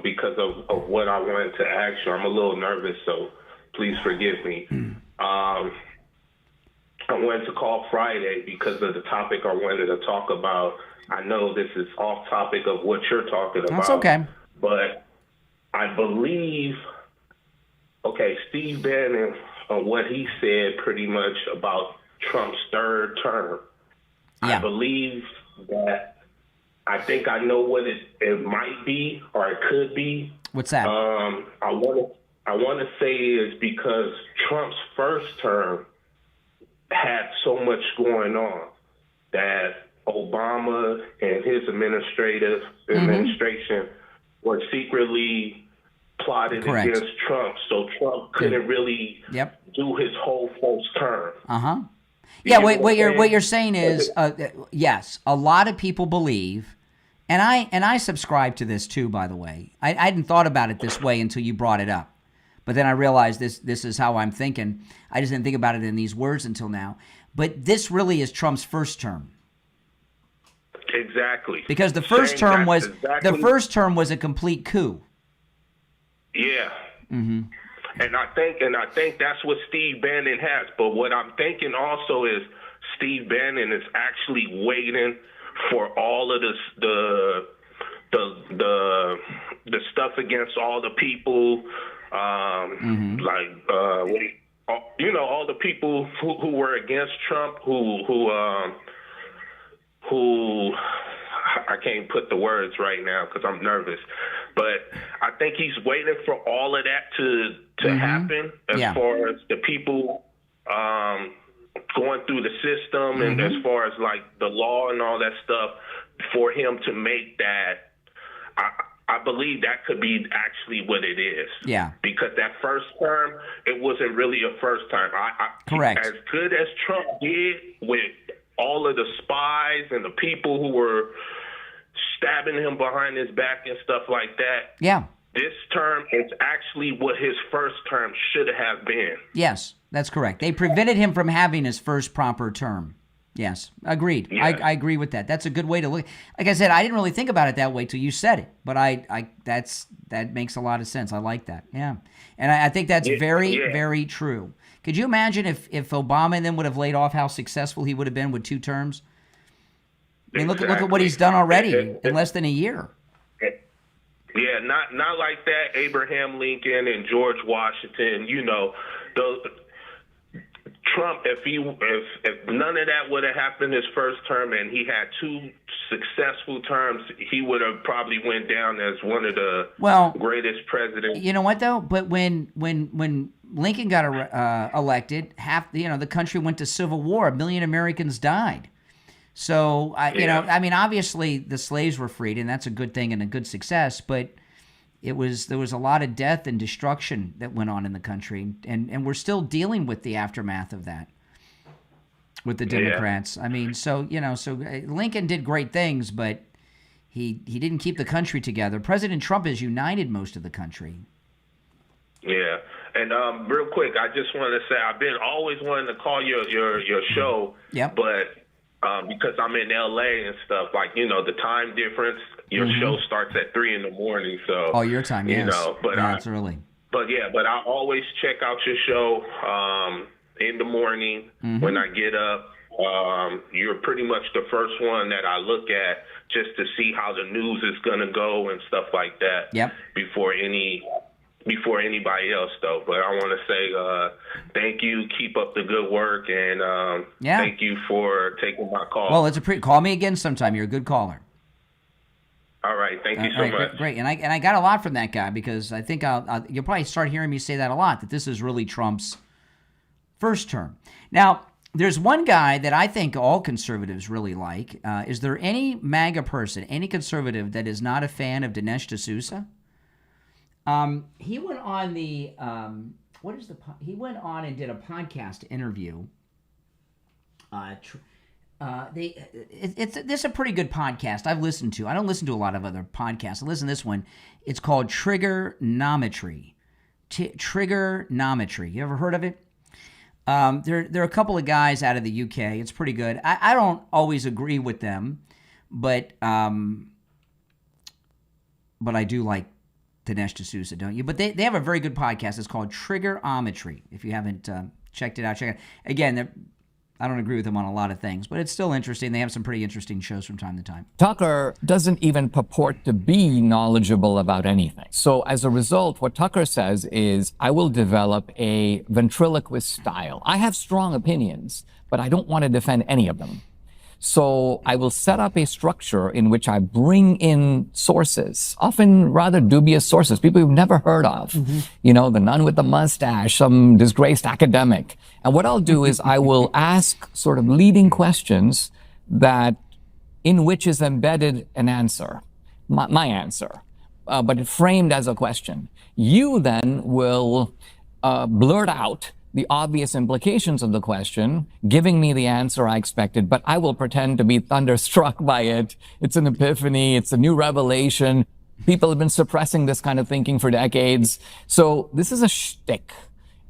because of what I wanted to ask you. I'm a little nervous, so please forgive me. I wanted to call Friday because of the topic I wanted to talk about. I know this is off topic of what you're talking about. That's okay. But I believe, Steve Bannon, what he said pretty much about Trump's third term. Yeah. I believe that, I think I know what it might be or it could be. What's that? I want to say is because Trump's first term had so much going on that Obama and his administration were secretly plotted against Trump, so Trump couldn't really do his whole first term. Yeah, what you're saying is, yes, a lot of people believe, and I subscribe to this too, by the way. I hadn't thought about it this way until you brought it up. But then I realized this is how I'm thinking. I just didn't think about it in these words until now. But this really is Trump's first term. Exactly. Because the first term was a complete coup. Yeah. Mm-hmm. And I think that's what Steve Bannon has. But what I'm thinking also is Steve Bannon is actually waiting for all of this the stuff against all the people. All the people who were against Trump, who I can't put the words right now because I'm nervous, but I think he's waiting for all of that to happen as far as the people going through the system and as far as like the law and all that stuff for him to make that. I believe that could be actually what it is. Yeah. Because that first term, it wasn't really a first term. Correct. As good as Trump did with all of the spies and the people who were stabbing him behind his back and stuff like that. Yeah. This term is actually what his first term should have been. Yes, that's correct. They prevented him from having his first proper term. Yes, agreed. Yeah. I agree with that. That's a good way to look. Like I said, I didn't really think about it that way till you said it, but that makes a lot of sense. I like that. Yeah, and I think that's very true. Could you imagine if Obama then would have laid off, how successful he would have been with 2 terms? I mean, look at what he's done already in less than a year. Yeah, not like that. Abraham Lincoln and George Washington. Trump, if none of that would have happened his first term and he had 2 successful terms, he would have probably went down as one of the greatest presidents. You know what though? But when Lincoln got elected, the country went to civil war. 1 million Americans died. So, obviously the slaves were freed, and that's a good thing and a good success, but there was a lot of death and destruction that went on in the country, and we're still dealing with the aftermath of that with the Democrats. So Lincoln did great things, but he didn't keep the country together. President Trump has united most of the country. Yeah. And real quick, I just want to say I've been always wanting to call your show, but because I'm in LA and stuff, the time difference, your show starts at 3 a.m. So your time, yes. It's early. But I always check out your show in the morning when I get up. You're pretty much the first one that I look at just to see how the news is gonna go and stuff like that. Yep. Before anybody else, though. But I want to say thank you. Keep up the good work, and thank you for taking my call. Well, call me again sometime. You're a good caller. All right, thank you so much. Great, and I got a lot from that guy, because I think you'll probably start hearing me say that a lot, that this is really Trump's first term. Now, there's one guy that I think all conservatives really like. Is there any MAGA person, any conservative, that is not a fan of Dinesh D'Souza? He went on he went on and did a podcast interview. This is a pretty good podcast I've listened to. I don't listen to a lot of other podcasts. I listen to this one. It's called Triggernometry. Triggernometry. You ever heard of it? There are a couple of guys out of the UK. It's pretty good. I don't always agree with them, but I do like Dinesh D'Souza, don't you? But they have a very good podcast. It's called Triggerometry. If you haven't checked it out, check it out. Again, I don't agree with them on a lot of things, but it's still interesting. They have some pretty interesting shows from time to time. Tucker doesn't even purport to be knowledgeable about anything. So as a result, what Tucker says is, I will develop a ventriloquist style. I have strong opinions, but I don't want to defend any of them. So I will set up a structure in which I bring in sources, often rather dubious sources, people you've never heard of. The nun with the mustache, some disgraced academic. And what I'll do is I will ask sort of leading questions in which is embedded an answer, my answer, but framed as a question. You then will blurt out the obvious implications of the question, giving me the answer I expected, but I will pretend to be thunderstruck by it. It's an epiphany. It's a new revelation. People have been suppressing this kind of thinking for decades. So this is a shtick.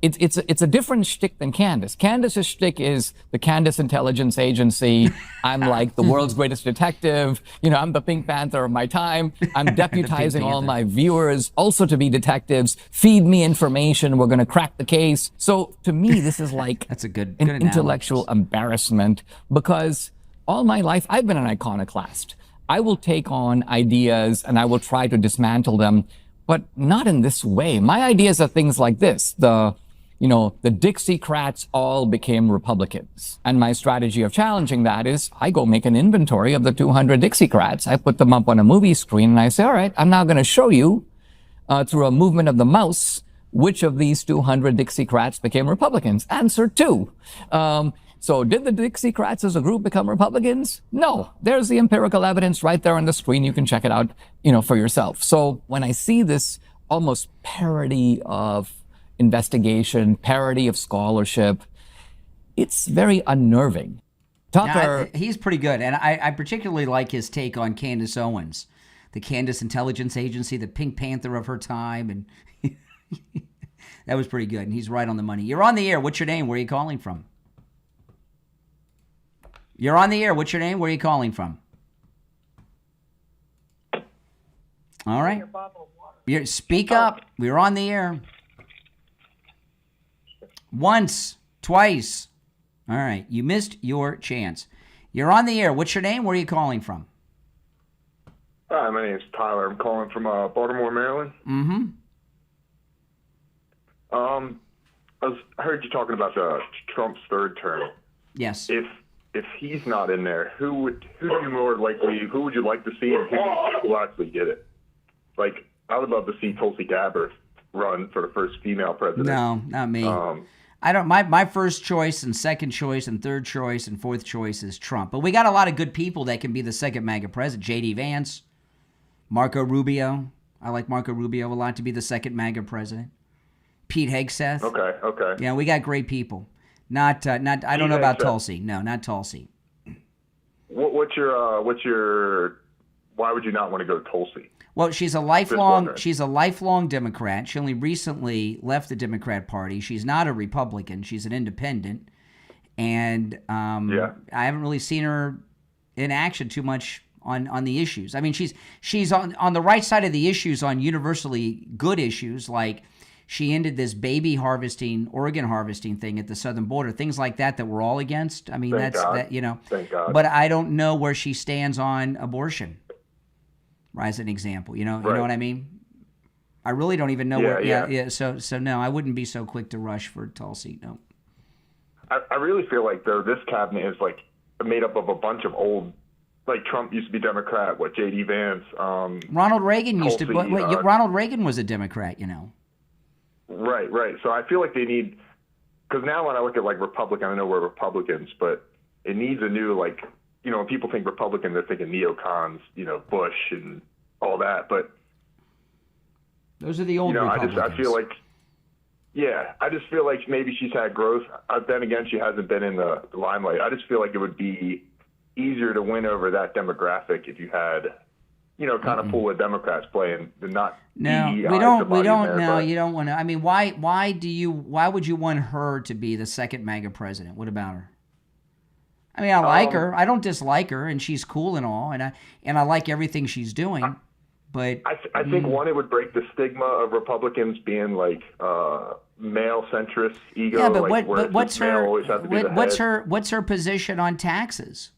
It's a different shtick than Candace. Candace's shtick is the Candace Intelligence Agency. I'm like the world's greatest detective. I'm the Pink Panther of my time. I'm deputizing all my viewers also to be detectives. Feed me information. We're going to crack the case. So to me, this is like that's a good intellectual embarrassment, because all my life I've been an iconoclast. I will take on ideas and I will try to dismantle them, but not in this way. My ideas are things like this. The Dixiecrats all became Republicans. And my strategy of challenging that is I go make an inventory of the 200 Dixiecrats. I put them up on a movie screen and I say, all right, I'm now going to show you through a movement of the mouse which of these 200 Dixiecrats became Republicans. Answer 2. So did the Dixiecrats as a group become Republicans? No. There's the empirical evidence right there on the screen. You can check it out, for yourself. So when I see this almost parody of investigation, parody of scholarship, it's very unnerving. Tucker, he's pretty good, and I particularly like his take on Candace Owens, the Candace Intelligence Agency, the Pink Panther of her time, and that was pretty good, and he's right on the money. You're on the air. What's your name? Where are you calling from? You're on the air. What's your name? Where are you calling from? All right. Speak up. We're on the air. Once, twice. All right. You missed your chance. You're on the air. What's your name? Where are you calling from? Hi, my name is Tyler. I'm calling from Baltimore, Maryland. Mm-hmm. I heard you talking about Trump's third term. Yes. If he's not in there, who would you like to see, and who will actually get it? Like, I would love to see Tulsi Gabbard run for the first female president. No, not me. I don't. My first choice and second choice and third choice and fourth choice is Trump. But we got a lot of good people that can be the second MAGA president. J.D. Vance, Marco Rubio. I like Marco Rubio a lot to be the second MAGA president. Pete Hegseth. Okay. Yeah, we got great people. Not. I don't know about Tulsi. No, not Tulsi. What's your? Why would you not want to go Tulsi? Well, she's a lifelong Democrat. She only recently left the Democrat Party. She's not a Republican. She's an independent. And I haven't really seen her in action too much on the issues. I mean, she's on the right side of the issues on universally good issues, like she ended this baby harvesting, organ harvesting thing at the southern border, things like that we're all against. I mean, Thank God. Thank God. But I don't know where she stands on abortion. As an example, you know what I mean? I really don't even know where. So no, I wouldn't be so quick to rush for Tulsi. No. I really feel like though this cabinet is like made up of a bunch of old, like Trump used to be Democrat. J.D. Vance. Ronald Reagan Tulsi, used to. Ronald Reagan was a Democrat. Right. So I feel like they need, because now when I look at like Republican, I know we're Republicans, but it needs a new like. When people think Republican, they're thinking neocons, Bush and all that. But those are the old Republicans. I just feel like maybe she's had growth. Then again, she hasn't been in the limelight. I just feel like it would be easier to win over that demographic if you had, kind of pool of Democrats playing, and not. No, we don't. No, you don't want to. I mean, why would you want her to be the second MAGA president? What about her? I mean, I like her. I don't dislike her, and she's cool and all, and I like everything she's doing. But I think one, it would break the stigma of Republicans being like male centrist ego. Yeah, but what's her position on taxes?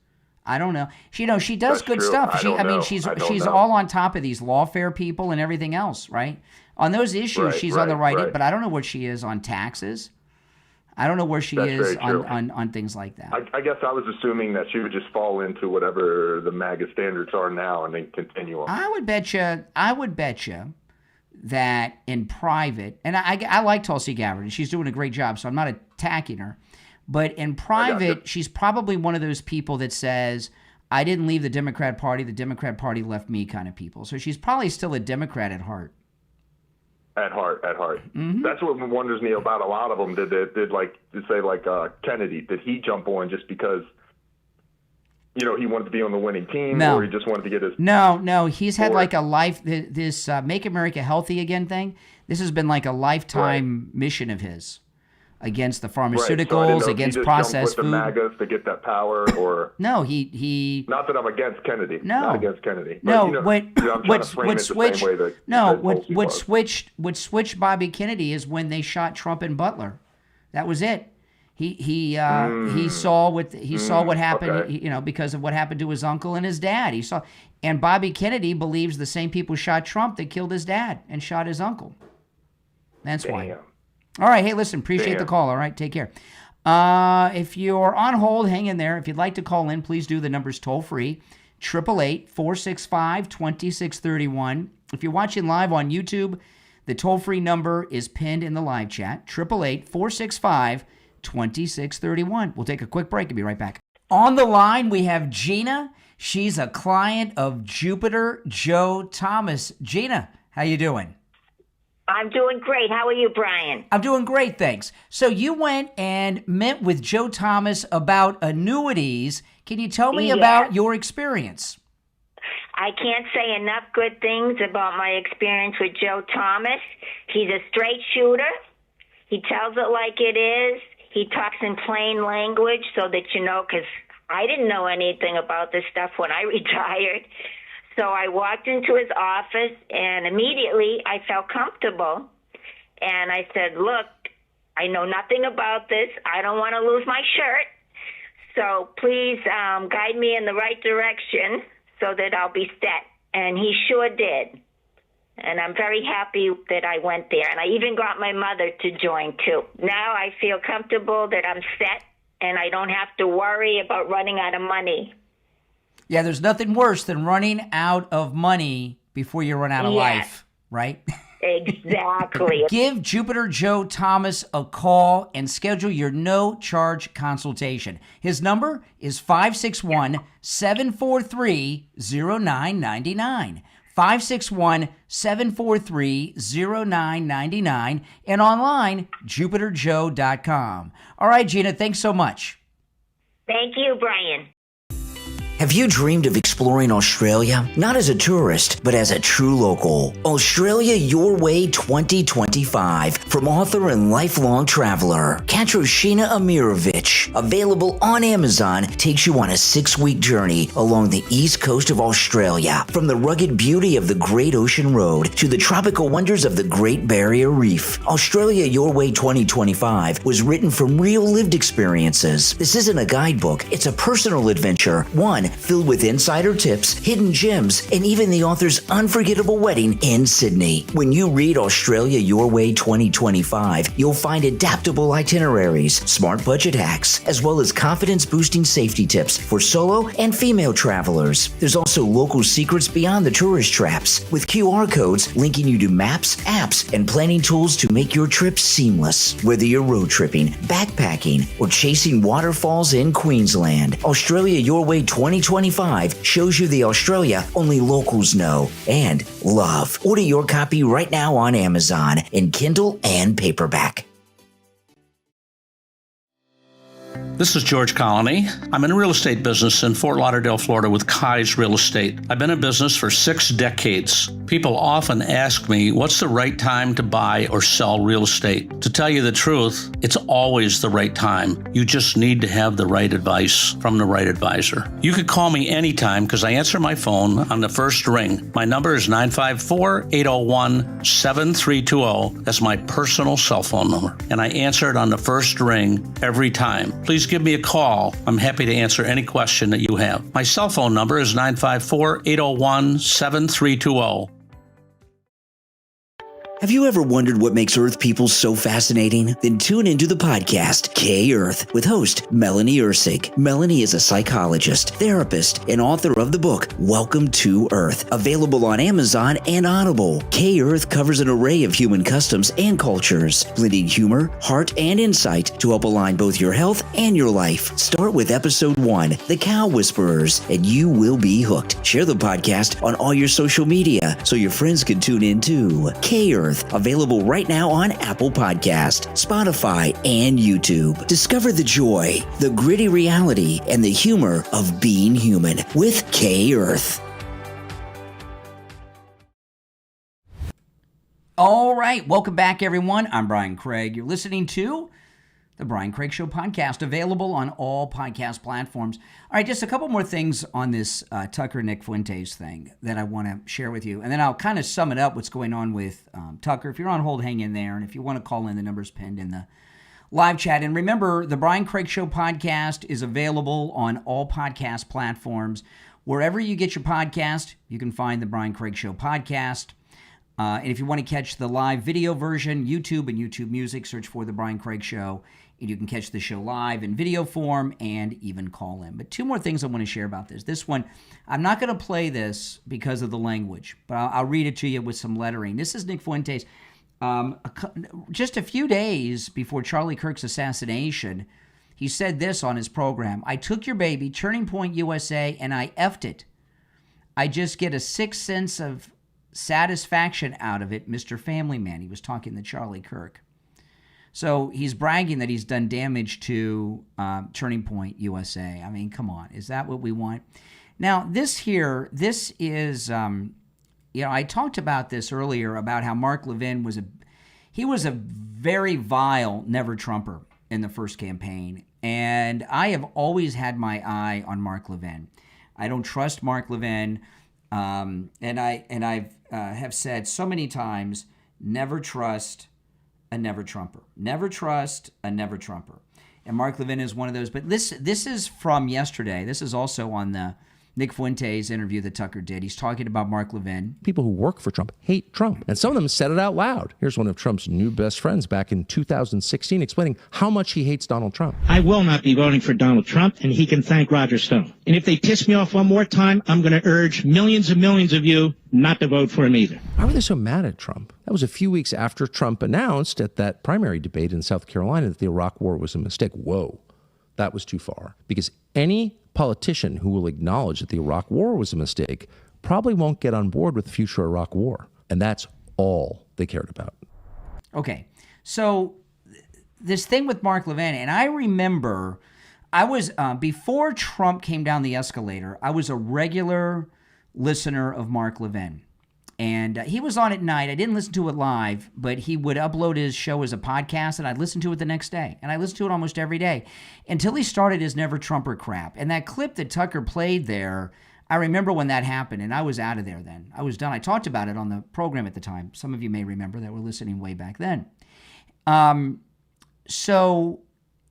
I don't know. She does good stuff. She's all on top of these lawfare people and everything else, right? On those issues, she's on the right. But I don't know what she is on taxes. I don't know where she is on things like that. I guess I was assuming that she would just fall into whatever the MAGA standards are now and then continue on. I would bet you that in private, and I like Tulsi Gabbard, and she's doing a great job, so I'm not attacking her. But in private, she's probably one of those people that says, I didn't leave the Democrat Party left me kind of people. So she's probably still a Democrat at heart. At heart. Mm-hmm. That's what wonders me about a lot of them. Did Kennedy, did he jump on just because, he wanted to be on the winning team, or he just wanted to get his... No, he's had like a life, this Make America Healthy Again thing. This has been like a lifetime mission of his against the pharmaceuticals, against processed food. The MAGAs to get that power, or... No, he... Not that I'm against Kennedy. No. Not against Kennedy. No, But, what switched Bobby Kennedy is when they shot Trump and Butler. That was it. He saw what happened, okay. Because of what happened to his uncle and his dad. And Bobby Kennedy believes the same people shot Trump that killed his dad and shot his uncle. That's why. All right. Hey, listen, appreciate the call. All right. Take care. If you're on hold, hang in there. If you'd like to call in, please do. The number's toll free, 888-465-2631. If you're watching live on YouTube, the toll free number is pinned in the live chat, 888-465-2631. We'll take a quick break and be right back. On the line, we have Gina. She's a client of Jupiter Joe Thomas. Gina, how you doing? I'm doing great. How are you, Brian? I'm doing great, thanks. So you went and met with Joe Thomas about annuities. Can you tell me about your experience? I can't say enough good things about my experience with Joe Thomas. He's a straight shooter. He tells it like it is. He talks in plain language so that because I didn't know anything about this stuff when I retired. So I walked into his office, and immediately I felt comfortable. And I said, look, I know nothing about this. I don't want to lose my shirt. So please guide me in the right direction so that I'll be set. And he sure did. And I'm very happy that I went there. And I even got my mother to join, too. Now I feel comfortable that I'm set, and I don't have to worry about running out of money. Yeah, there's nothing worse than running out of money before you run out of life, right? Exactly. Give Jupiter Joe Thomas a call and schedule your no-charge consultation. His number is 561-743-0999. 561-743-0999 and online, jupiterjoe.com. All right, Gina, thanks so much. Thank you, Brian. Have you dreamed of exploring Australia? Not as a tourist, but as a true local. Australia Your Way 2025 from author and lifelong traveler Katrina Amirovich. Available on Amazon, takes you on a 6-week journey along the east coast of Australia. From the rugged beauty of the Great Ocean Road to the tropical wonders of the Great Barrier Reef. Australia Your Way 2025 was written from real lived experiences. This isn't a guidebook, it's a personal adventure, one filled with insider tips, hidden gems, and even the author's unforgettable wedding in Sydney. When you read Australia Your Way 2025, you'll find adaptable itineraries, smart budget hacks, as well as confidence-boosting safety tips for solo and female travelers. There's also local secrets beyond the tourist traps, with QR codes linking you to maps, apps, and planning tools to make your trip seamless. Whether you're road tripping, backpacking, or chasing waterfalls in Queensland, Australia Your Way 2025 shows you the Australia only locals know and love. Order your copy right now on Amazon in Kindle and paperback. This is George Colony. I'm in the real estate business in Fort Lauderdale, Florida with Kai's Real Estate. I've been in business for 6 decades. People often ask me, what's the right time to buy or sell real estate? To tell you the truth, it's always the right time. You just need to have the right advice from the right advisor. You could call me anytime because I answer my phone on the first ring. My number is 954-801-7320. That's my personal cell phone number. And I answer it on the first ring every time. Please give me a call. I'm happy to answer any question that you have. My cell phone number is 954-801-7320. Have you ever wondered what makes Earth people so fascinating? Then tune into the podcast K-Earth with host Melanie Ursig. Melanie is a psychologist, therapist, and author of the book Welcome to Earth, available on Amazon and Audible. K-Earth covers an array of human customs and cultures, blending humor, heart, and insight to help align both your health and your life. Start with episode 1, The Cow Whisperers, and you will be hooked. Share the podcast on all your social media so your friends can tune in too. K-Earth, available right now on Apple Podcast, Spotify, and YouTube. Discover the joy, the gritty reality, and the humor of being human with K-Earth. All right, welcome back, everyone. I'm Brian Craig. You're listening to the Brian Craig Show podcast, available on all podcast platforms. All right, just a couple more things on this Tucker Nick Fuentes thing that I want to share with you. And then I'll kind of sum it up what's going on with Tucker. If you're on hold, hang in there. And if you want to call in, the number's pinned in the live chat. And remember, the Brian Craig Show podcast is available on all podcast platforms. Wherever you get your podcast, you can find the Brian Craig Show podcast. And if you want to catch the live video version, YouTube and YouTube Music, search for the Brian Craig Show. And you can catch the show live in video form and even call in. But 2 more things I want to share about this. This one, I'm not going to play this because of the language, but I'll read it to you with some lettering. This is Nick Fuentes. Just a few days before Charlie Kirk's assassination, he said this on his program: I took your baby, Turning Point USA, and I effed it. I just get a 6th sense of satisfaction out of it, Mr. Family Man. He was talking to Charlie Kirk. So he's bragging that he's done damage to Turning Point USA. I mean, come on. Is that what we want? Now, this is, I talked about this earlier about how Mark Levin was a very vile never-Trumper in the first campaign. And I have always had my eye on Mark Levin. I don't trust Mark Levin. And I've have said so many times, never trust a never-Trumper. Never trust a never-Trumper. And Mark Levin is one of those. But this is from yesterday. This is also on the Nick Fuentes interview that Tucker did. He's talking about Mark Levin. People who work for Trump hate Trump, and some of them said it out loud. Here's one of Trump's new best friends back in 2016 explaining how much he hates Donald Trump. I will not be voting for Donald Trump, and he can thank Roger Stone. And if they piss me off one more time, I'm going to urge millions and millions of you not to vote for him either. Why were they so mad at Trump? That was a few weeks after Trump announced at that primary debate in South Carolina that the Iraq War was a mistake. Whoa, that was too far. Because any politician who will acknowledge that the Iraq War was a mistake probably won't get on board with the future Iraq War. And that's all they cared about. Okay, so this thing with Mark Levin, and I remember I was, before Trump came down the escalator, I was a regular listener of Mark Levin. And he was on at night. I didn't listen to it live, but he would upload his show as a podcast, and I'd listen to it the next day. And I listened to it almost every day until he started his Never Trumper crap. And that clip that Tucker played there, I remember when that happened, and I was out of there then. I was done. I talked about it on the program at the time. Some of you may remember that were listening way back then. So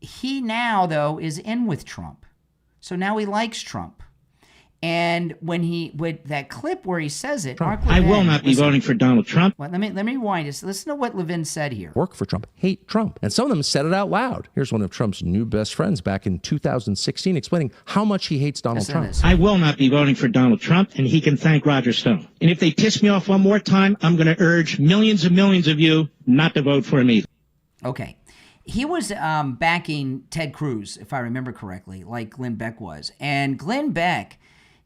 he now, though, is in with Trump. So now he likes Trump. And with that clip where he says it, Mark Levin, I will not be voting for Donald Trump. Well, let me rewind this. Listen to what Levin said here. Work for Trump, hate Trump. And some of them said it out loud. Here's one of Trump's new best friends back in 2016 explaining how much he hates Donald Trump. I will not be voting for Donald Trump, and he can thank Roger Stone. And if they piss me off one more time, I'm going to urge millions and millions of you not to vote for him either. Okay. He was backing Ted Cruz, if I remember correctly, like Glenn Beck was. And Glenn Beck,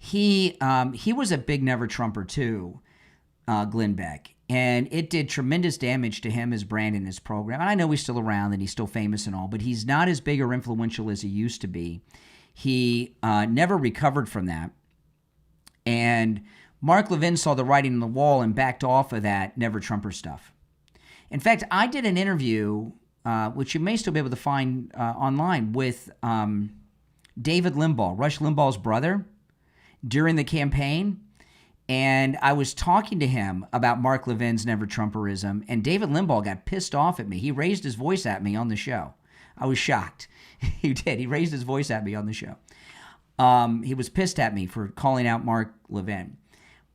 he was a big Never Trumper too, Glenn Beck. And it did tremendous damage to him, his brand, and his program. And I know he's still around and he's still famous and all, but he's not as big or influential as he used to be. He never recovered from that. And Mark Levin saw the writing on the wall and backed off of that Never Trumper stuff. In fact, I did an interview, which you may still be able to find online, with David Limbaugh, Rush Limbaugh's brother, during the campaign. And I was talking to him about Mark Levin's Never Trumperism, and David Limbaugh got pissed off at me. He raised his voice at me on the show. I was shocked. He did. He raised his voice at me on the show. He was pissed at me for calling out Mark Levin.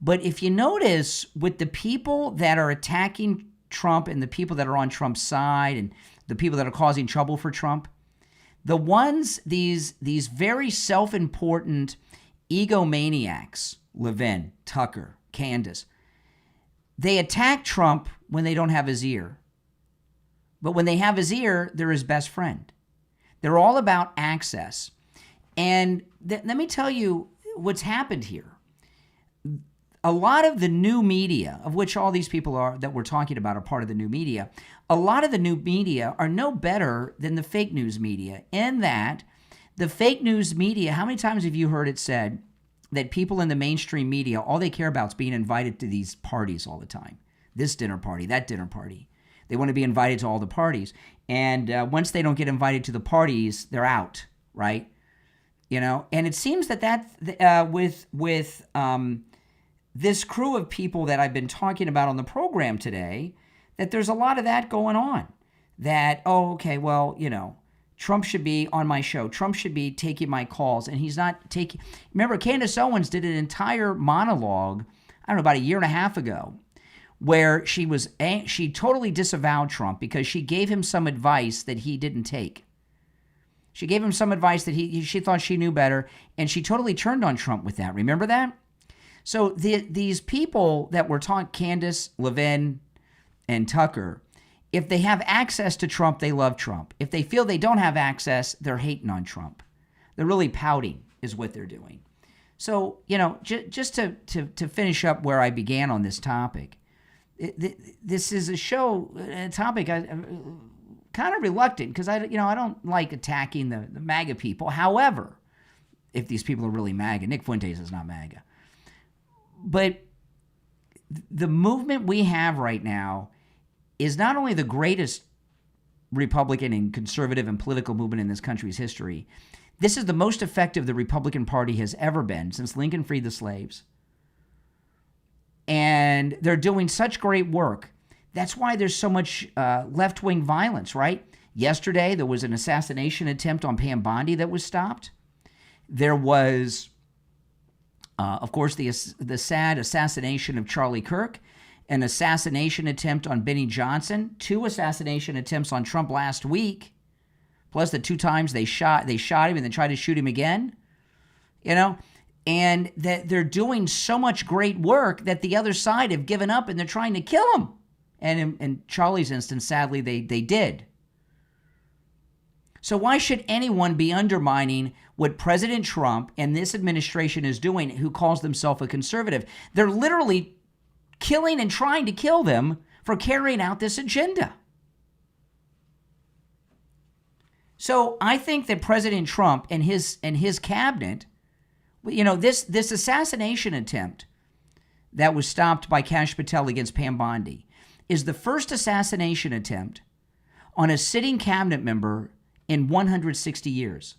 But if you notice, with the people that are attacking Trump and the people that are on Trump's side and the people that are causing trouble for Trump, the ones, these very self-important egomaniacs, Levin, Tucker, Candace, they attack Trump when they don't have his ear. But when they have his ear, they're his best friend. They're all about access. And let me tell you what's happened here. A lot of the new media, of which all these people are that we're talking about are part of the new media, a lot of the new media are no better than the fake news media, in that the fake news media, how many times have you heard it said that people in the mainstream media, all they care about is being invited to these parties all the time? This dinner party, that dinner party. They want to be invited to all the parties. And once they don't get invited to the parties, they're out, right? You know, and it seems that with this crew of people that I've been talking about on the program today, that there's a lot of that going on. That, oh, okay, well, you know, Trump should be on my show. Trump should be taking my calls, and he's not taking. Remember, Candace Owens did an entire monologue, I don't know, about a year and a half ago, where she totally disavowed Trump because she gave him some advice that he didn't take. She gave him some advice that she thought she knew better, and she totally turned on Trump with that. Remember that? So these people that were talking, Candace, Levin, and Tucker, if they have access to Trump, they love Trump. If they feel they don't have access, they're hating on Trump. They're really pouting is what they're doing. So, you know, just to finish up where I began on this topic, this is a topic I'm kind of reluctant because I don't like attacking the MAGA people. However, if these people are really MAGA, Nick Fuentes is not MAGA. But the movement we have right now is not only the greatest Republican and conservative and political movement in this country's history, this is the most effective the Republican Party has ever been since Lincoln freed the slaves. And they're doing such great work. That's why there's so much left-wing violence, right? Yesterday, there was an assassination attempt on Pam Bondi that was stopped. There was Of course, the sad assassination of Charlie Kirk, an assassination attempt on Benny Johnson, 2 assassination attempts on Trump last week, plus the 2 times they shot him and then tried to shoot him again. And that they're doing so much great work that the other side have given up and they're trying to kill him. And in Charlie's instance, sadly, they did. So why should anyone be undermining what President Trump and this administration is doing, who calls themselves a conservative? They're literally killing and trying to kill them for carrying out this agenda. So I think that President Trump and his cabinet, this assassination attempt that was stopped by Kash Patel against Pam Bondi is the first assassination attempt on a sitting cabinet member in 160 years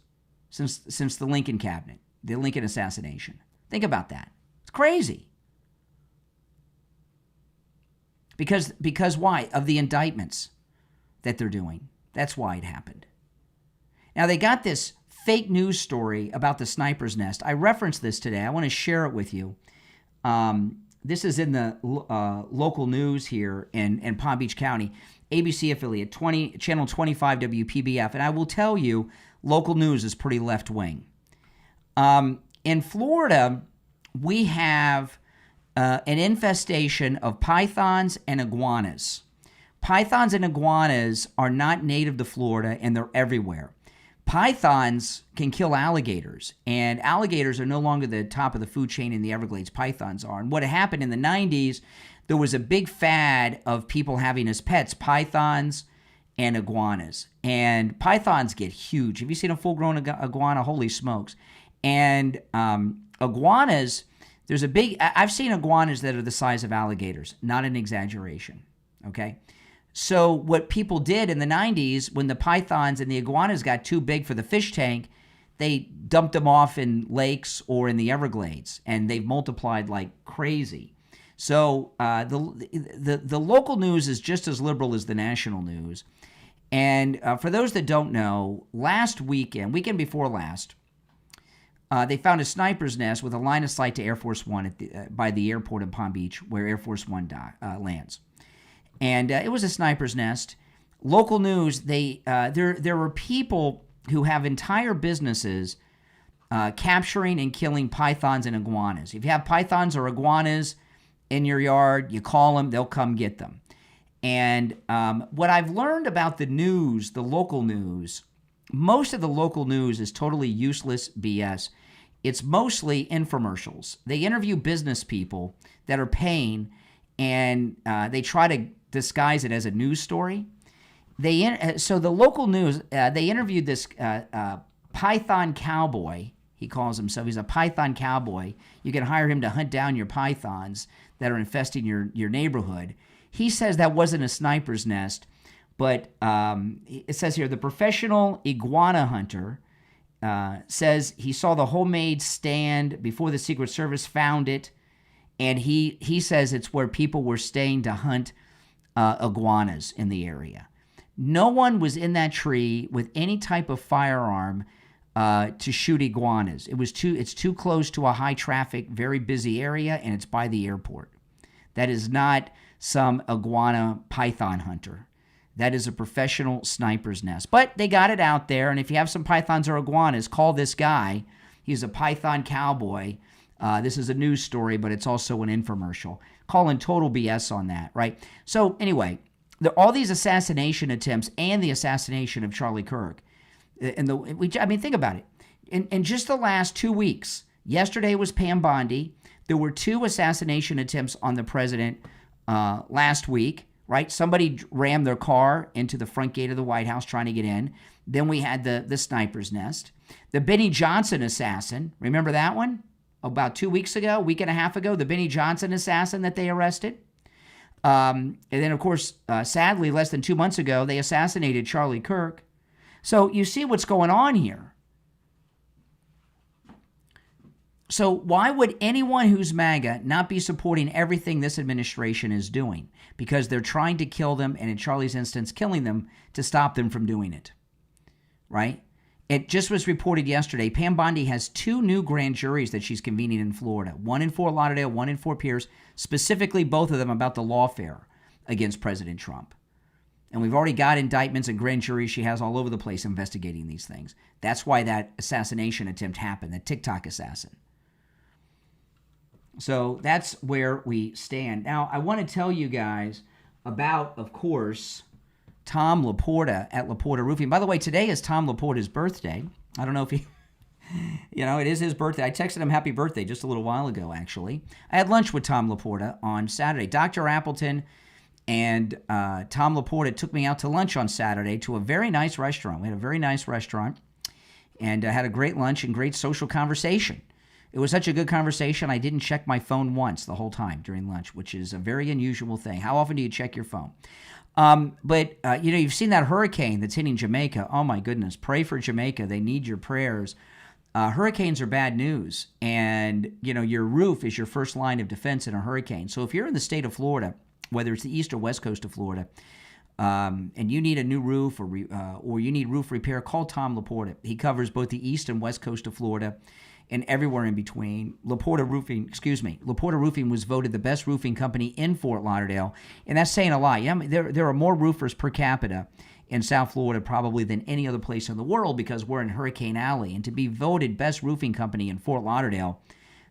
since the Lincoln cabinet, the Lincoln assassination. Think about that. It's crazy. Because why? Of the indictments that they're doing. That's why it happened. Now, they got this fake news story about the sniper's nest. I referenced this today. I want to share it with you. This is in the local news here in Palm Beach County, ABC affiliate, Channel 25 WPBF. And I will tell you, local news is pretty left-wing. In Florida, we have an infestation of pythons and iguanas. Pythons and iguanas are not native to Florida, and they're everywhere. Pythons can kill alligators, and alligators are no longer the top of the food chain in the Everglades. Pythons are. And what happened in the 90s, there was a big fad of people having as pets pythons and iguanas. And pythons get huge. Have you seen a full-grown iguana? Holy smokes. And iguanas, I've seen iguanas that are the size of alligators, not an exaggeration, okay? So what people did in the 90s, when the pythons and the iguanas got too big for the fish tank, they dumped them off in lakes or in the Everglades, and they've multiplied like crazy. So the local news is just as liberal as the national news. And for those that don't know, last weekend before last, they found a sniper's nest with a line of sight to Air Force One by the airport in Palm Beach, where Air Force One lands. And it was a sniper's nest. Local news, there were people who have entire businesses capturing and killing pythons and iguanas. If you have pythons or iguanas in your yard, you call them, they'll come get them. And what I've learned about the news, the local news, most of the local news is totally useless BS. It's mostly infomercials. They interview business people that that and they try to disguise it as a news story. So the local news, they interviewed this python cowboy. He calls himself. He's a python cowboy. You can hire him to hunt down your pythons that are infesting your neighborhood. He says that wasn't a sniper's nest, but it says here the professional iguana hunter says he saw the homemade stand before the Secret Service found it, and he says it's where people were staying to hunt iguanas in the area. No one was in that tree with any type of firearm to shoot iguanas. It's too close to a high traffic, very busy area, and it's by the airport. That is not some iguana python hunter. That is a professional sniper's nest. But they got it out there, and if you have some pythons or iguanas, call this guy. He's a python cowboy. This is a news story, but it's also an infomercial. Calling total BS on that, right? So anyway, all these assassination attempts and the assassination of Charlie Kirk, think about it. In just the last 2 weeks, yesterday was Pam Bondi. There were 2 assassination attempts on the president last week, right? Somebody rammed their car into the front gate of the White House trying to get in. Then we had the sniper's nest. The Benny Johnson assassin, remember that one? About 2 weeks ago, week and a half ago, the Benny Johnson assassin that they arrested. And then, of course, sadly, less than 2 months ago, they assassinated Charlie Kirk. So you see what's going on here. So why would anyone who's MAGA not be supporting everything this administration is doing? Because they're trying to kill them, and in Charlie's instance, killing them to stop them from doing it, right? It just was reported yesterday. Pam Bondi has 2 new grand juries that she's convening in Florida. One in Fort Lauderdale, one in Fort Pierce, specifically both of them about the lawfare against President Trump. And we've already got indictments and grand juries she has all over the place investigating these things. That's why that assassination attempt happened, the TikTok assassin. So that's where we stand. Now, I want to tell you guys about, of course, Tom Laporta at Laporta Roofing. By the way, today is Tom Laporta's birthday. I don't know if he, it is his birthday. I texted him happy birthday just a little while ago, actually. I had lunch with Tom Laporta on Saturday. Dr. Appleton and Tom Laporta took me out to lunch on Saturday to a very nice restaurant. We had a very nice restaurant and had a great lunch and great social conversation. It was such a good conversation, I didn't check my phone once the whole time during lunch, which is a very unusual thing. How often do you check your phone? But you've seen that hurricane that's hitting Jamaica. Oh, my goodness. Pray for Jamaica. They need your prayers. Hurricanes are bad news. And, your roof is your first line of defense in a hurricane. So if you're in the state of Florida, whether it's the east or west coast of Florida, and you need a new roof or you need roof repair, call Tom Laporta. He covers both the east and west coast of Florida and everywhere in between. Laporta Roofing was voted the best roofing company in Fort Lauderdale, and that's saying a lot. Yeah, there are more roofers per capita in South Florida probably than any other place in the world because we're in Hurricane Alley, and to be voted best roofing company in Fort Lauderdale,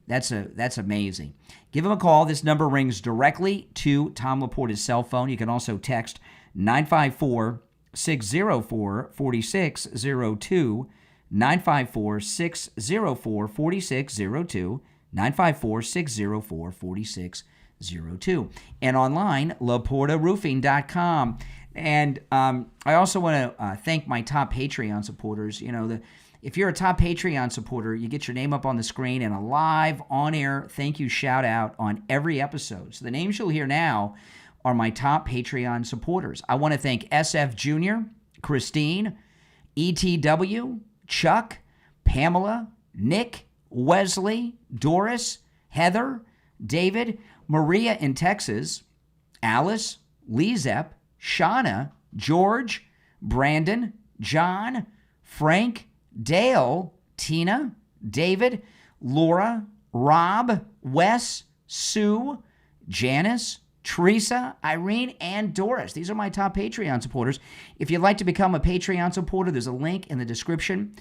that's amazing. Give him a call. This number rings directly to Tom Laporta's cell phone. You can also text 954-604-4602. 954-604-4602, 954-604-4602, and online, laportaroofing.com. And I also want to thank my top Patreon supporters. If you're a top Patreon supporter, you get your name up on the screen and a live, on-air thank you shout-out on every episode. So the names you'll hear now are my top Patreon supporters. I want to thank SF Jr., Christine, ETW, Chuck, Pamela, Nick, Wesley, Doris, Heather, David, Maria in Texas, Alice, Lizep, Shauna, George, Brandon, John, Frank, Dale, Tina, David, Laura, Rob, Wes, Sue, Janice, Teresa, Irene, and Doris. These are my top Patreon supporters. If you'd like to become a Patreon supporter, there's a link in the description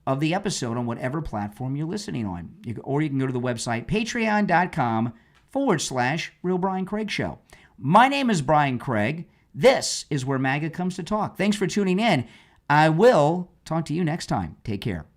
of the episode on whatever platform you're listening on. Or you can go to the website, patreon.com/Real Brian Craig Show. My name is Brian Craig. This is where MAGA comes to talk. Thanks for tuning in. I will talk to you next time. Take care.